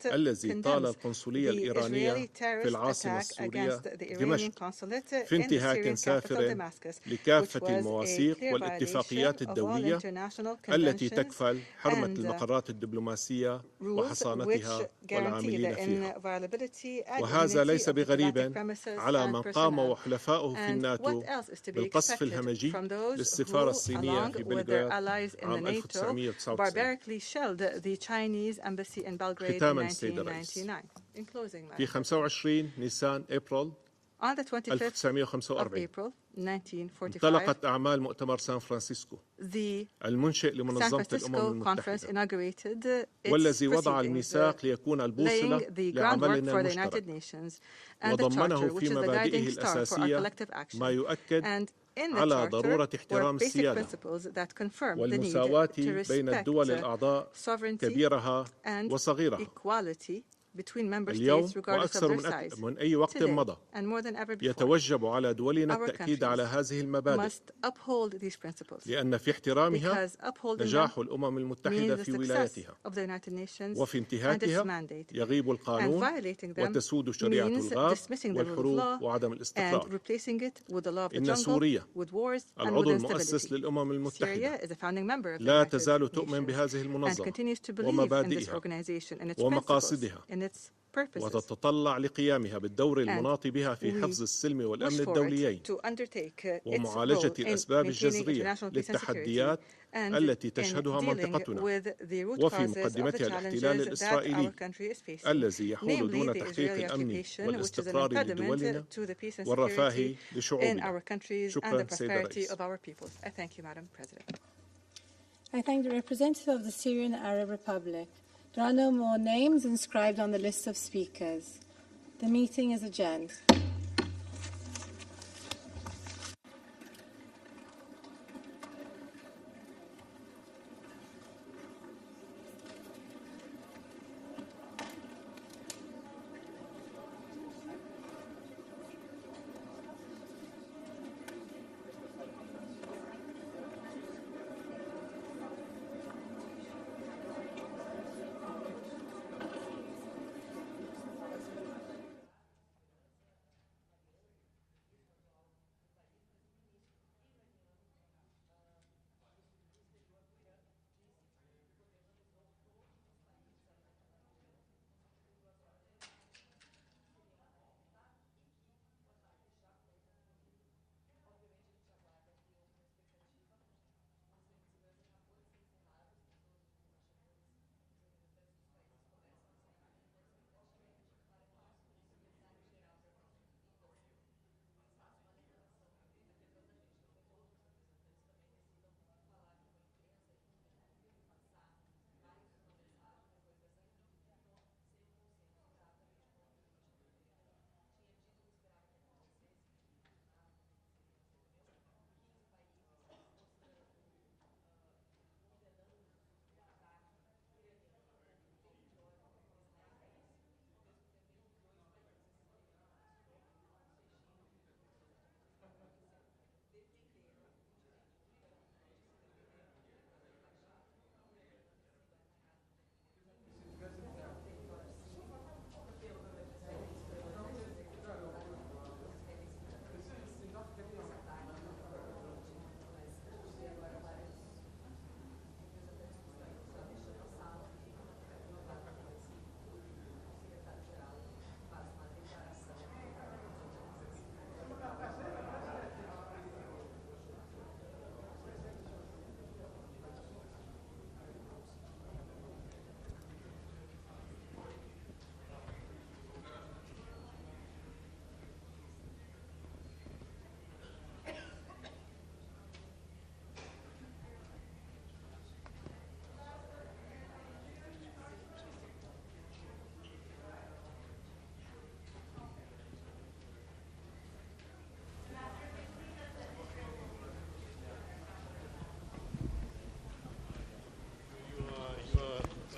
الذي طال القنصلية الإيرانية في العاصمة السورية دمشق في انتهاك سافر لكافة المواثيق والاتفاقيات الدولية التي تكفل حرمة المقرات الدبلوماسية وحصانتها والعاملين فيها. وهذا ليس بغريب على من قام وحلفاؤه في الناتو بالقصف الهمجي للسفارة الصينية في بلغراد عام 1999. ختاما سيد الرئيس، في 25 نيسان أبريل On the 25th of April 1945, انطلقت أعمال مؤتمر سان فرانسيسكو the المنشئ San لمنظمة الأمم Francisco Conference المتحدة inaugurated والذي its وضع proceedings, الميثاق ليكون laying البوصلة the groundwork لعملنا for the United المشترك Nations and the وضمنه Charter, which في is the مبادئه guiding star for our الأساسية collective action. ما يؤكد And in the على Charter ضرورة were احترام basic السيادة principles that confirm the need والمساواة to بين الدول respect الأعضاء sovereignty كبيرها and وصغيرها equality between member اليوم states regardless of وأكثر their size. من أي وقت Today, مضى and more than ever before, يتوجب على دولنا our التأكيد على هذه المبادئ must uphold these principles لأن في احترامها because upholding نجاح them الأمم means المتحدة the في success ولايتها of the United Nations وفي and its انتهاكها mandate. يغيب And القانون violating them وتسود شريعة means الغاب dismissing the rule of والحروب law وعدم and الاستقرار replacing it with the law of the إن jungle, سوريا with wars and with العضو instability. المؤسس للأمم Syria المتحدة is a founding member of the لا United تزال تؤمن Nations بهذه and المنظمة continues to believe in this ومبادئها organization and its principles, ومقاصدها in its purposes. وتتطلع لقيامها بالدور المناط بها في we حفظ السلم wish والأمن for it الدوليين to undertake its ومعالجة role in الأسباب maintaining الجذرية international peace and للتحديات security and التي in تشهدها dealing منطقتنا with the root وفي causes of the مقدمتها الاحتلال challenges that our الإسرائيلي country is facing, الذي يحول namely دون the تحقيق Israeli الأمن occupation, which is an والاستقرار لدولنا impediment to the peace and والرفاه security in لشعوبنا. our countries and شكرا the سيد prosperity الرئيس. of our peoples. I thank you, Madam President. I thank the representative of the Syrian Arab Republic. There are no more names inscribed on the list of speakers. The meeting is adjourned.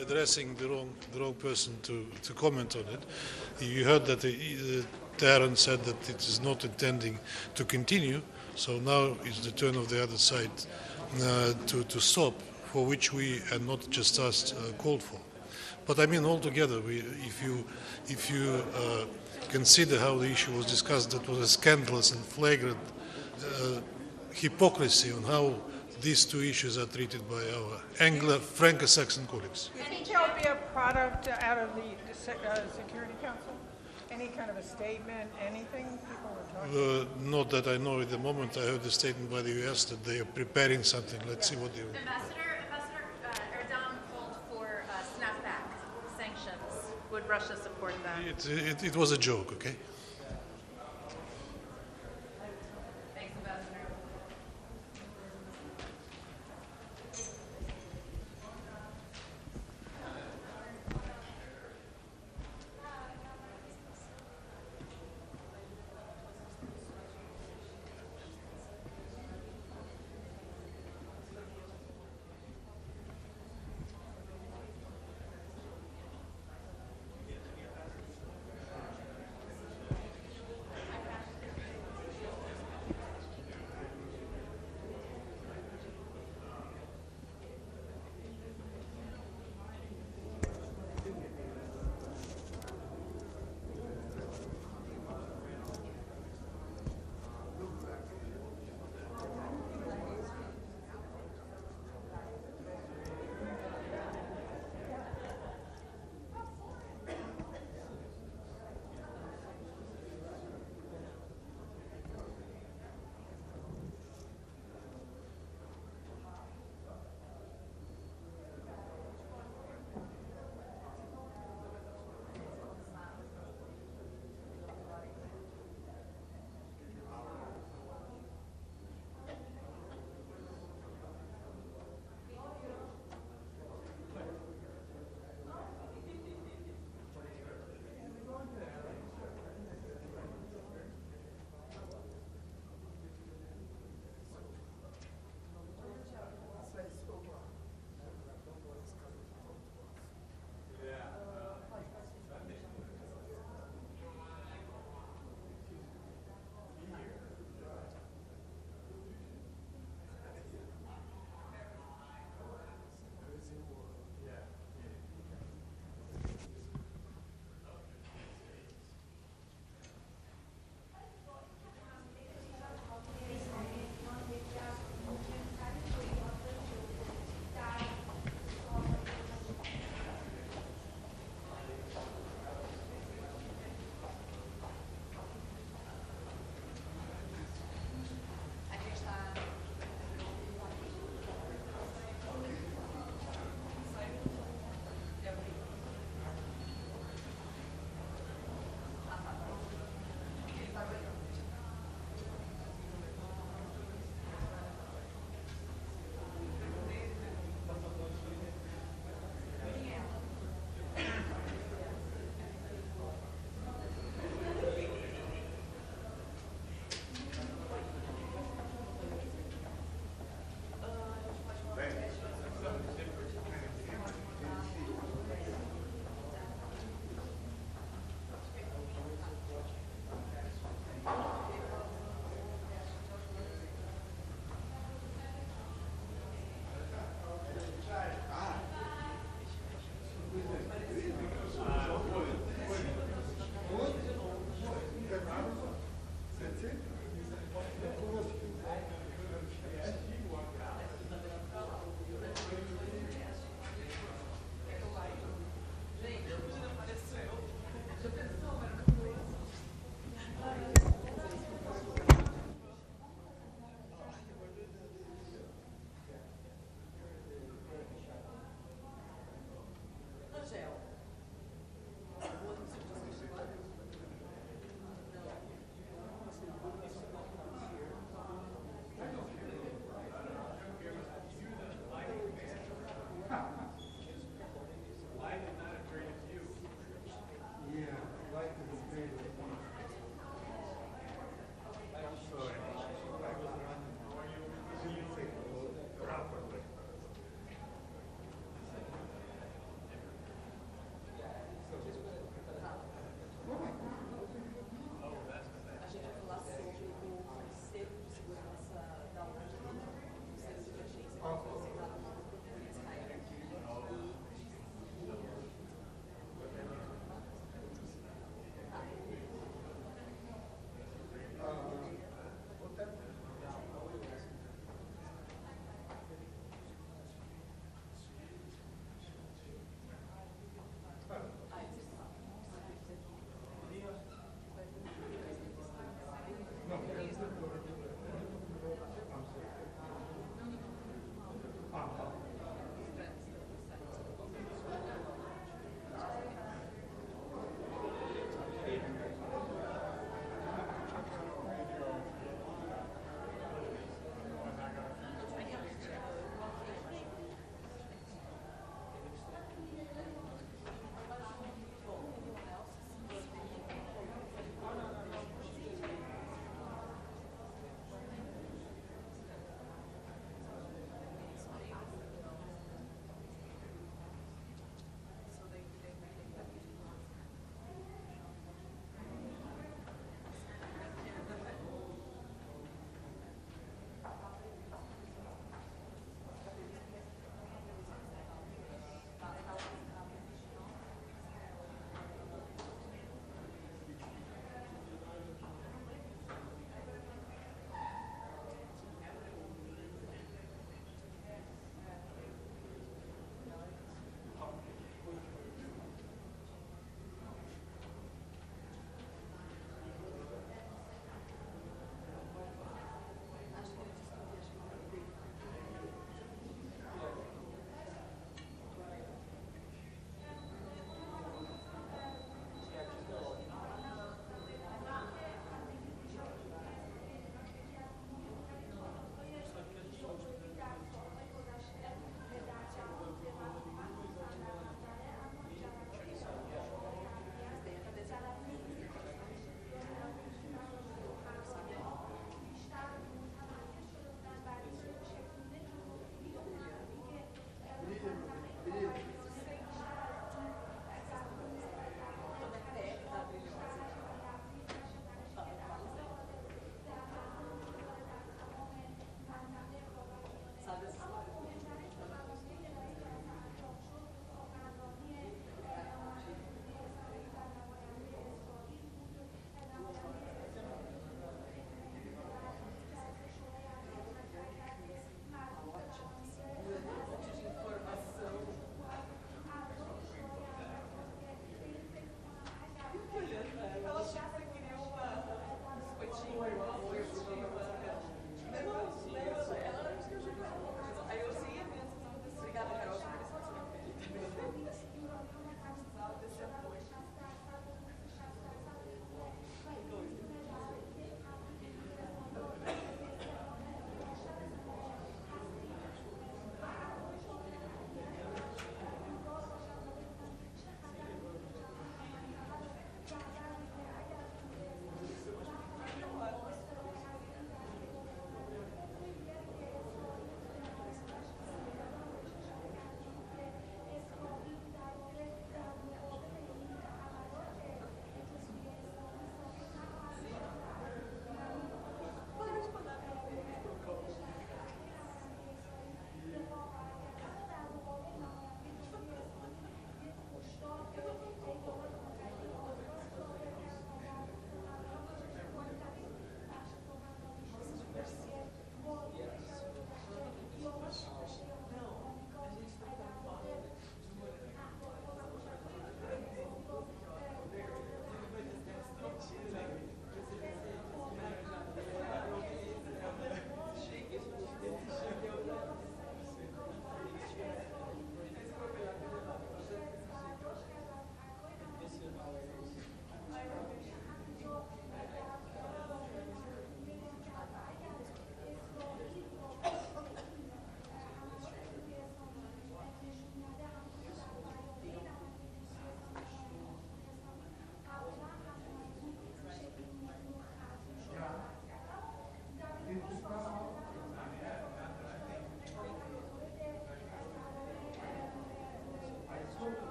Addressing the wrong person to comment on it. You heard that Tehran said that it is not intending to continue, so now it's the turn of the other side to stop, for which we and not just us called for. But I mean, altogether, if you consider how the issue was discussed, that was a scandalous and flagrant hypocrisy on how these two issues are treated by our Franco-Saxon colleagues. Do you think there will be a product out of the Security Council? Any kind of a statement, anything people were talking Not that I know at the moment. I heard the statement by the US that they are preparing something. Let's see what they will. Ambassador Erdogan called for snapback sanctions. Would Russia support that? It was a joke, okay?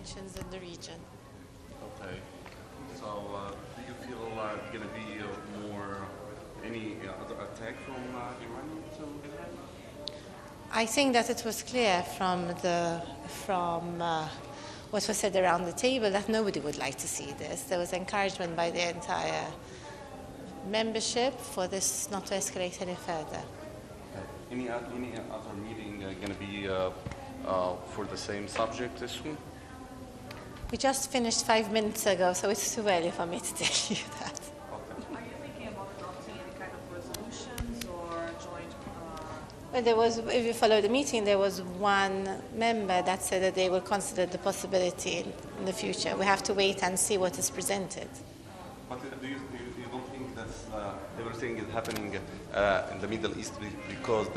tensions in the region. Okay. So do you feel going to be any other attack from Iran to Israel? I think that it was clear from what was said around the table that nobody would like to see this. There was encouragement by the entire membership for this not to escalate any further. Okay. Any other meeting going to be for the same subject this soon? We just finished 5 minutes ago, so it's too early for me to tell you that. Are you thinking about adopting any kind of resolutions or joint? Well, there was, if you follow the meeting, there was one member that said that they will consider the possibility in the future. We have to wait and see what is presented. But do you don't think that everything is happening in the Middle East because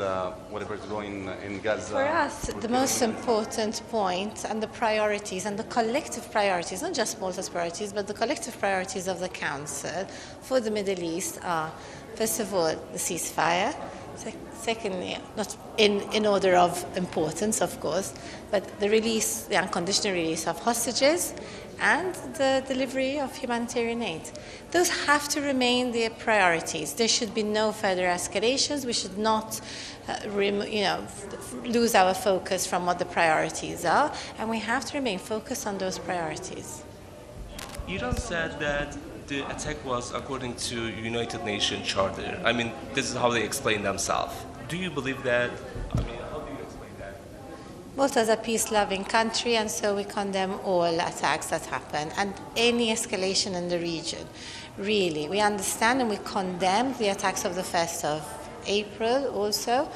whatever is going in Gaza? For us, the most important point and the priorities and the collective priorities, not just Malta's priorities, but the collective priorities of the Council for the Middle East are, first of all, the ceasefire. Secondly, not in order of importance, of course, but the unconditional release of hostages and the delivery of humanitarian aid. Those have to remain their priorities. There should be no further escalations. We should not lose our focus from what the priorities are, and we have to remain focused on those priorities. Iran said that the attack was according to United Nations Charter. I mean, this is how they explain themselves. Do you believe that? I mean, how do you explain that? Malta is a peace-loving country, and so we condemn all attacks that happen and any escalation in the region. Really, we understand and we condemn the attacks of the 1st of April also,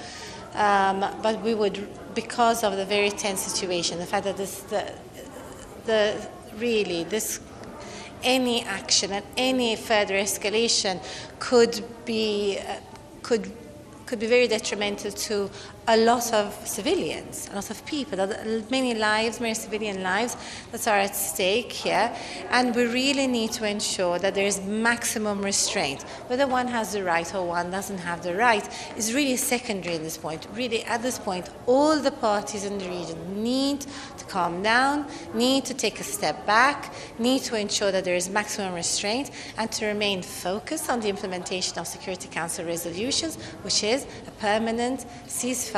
but we would, because of the very tense situation, the fact that any action and any further escalation could be very detrimental to a lot of civilians, a lot of people, many civilian lives that are at stake here, and we really need to ensure that there is maximum restraint. Whether one has the right or one doesn't have the right is really secondary at this point. Really, at this point, all the parties in the region need to calm down, need to take a step back, need to ensure that there is maximum restraint, and to remain focused on the implementation of Security Council resolutions, which is a permanent ceasefire,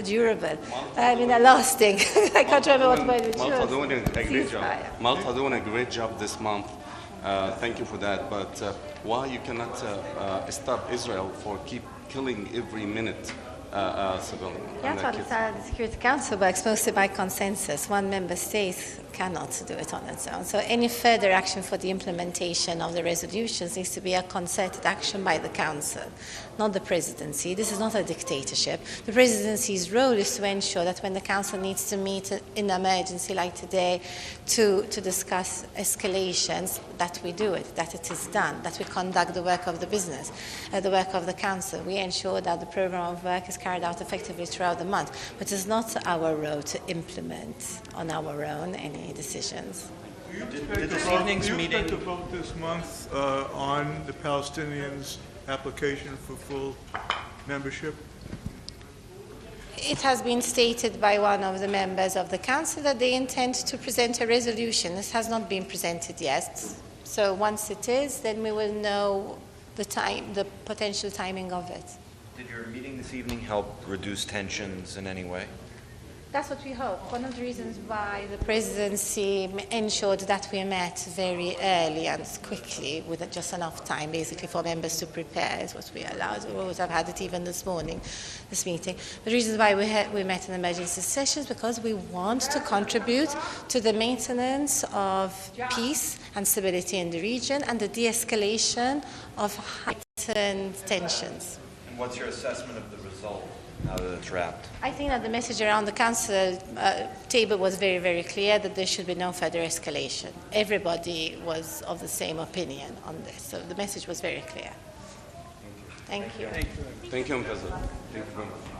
durable, a lasting. I can't remember what word we chose. Malta doing a great job. Malta doing a great job this month. Thank you for that. But why you cannot stop Israel for keep killing every minute civilians? You have to understand the Security Council works mostly by consensus. One member state cannot do it on its own. So any further action for the implementation of the resolutions needs to be a concerted action by the Council, not the Presidency. This is not a dictatorship. The Presidency's role is to ensure that when the Council needs to meet in emergency like today to discuss escalations, that we do it, that it is done, that we conduct the work of the business, the work of the Council. We ensure that the program of work is carried out effectively throughout the month, but it's not our role to implement on our own any decisions. Did this evening's meeting to vote this month on the Palestinians' application for full membership? It has been stated by one of the members of the Council that they intend to present a resolution. This has not been presented yet. So once it is, then we will know the potential timing of it. Did your meeting this evening help reduce tensions in any way? That's what we hope. One of the reasons why the Presidency ensured that we met very early and quickly with just enough time basically for members to prepare is what we allowed. We always have had it even this morning, this meeting. The reasons why we met in emergency sessions because we want to contribute to the maintenance of peace and stability in the region and the de-escalation of heightened tensions. And what's your assessment of the result now that it's wrapped? I think that the message around the Council table was very, very clear that there should be no further escalation. Everybody was of the same opinion on this, so the message was very clear. Thank you. Thank you, President. Thank you very much.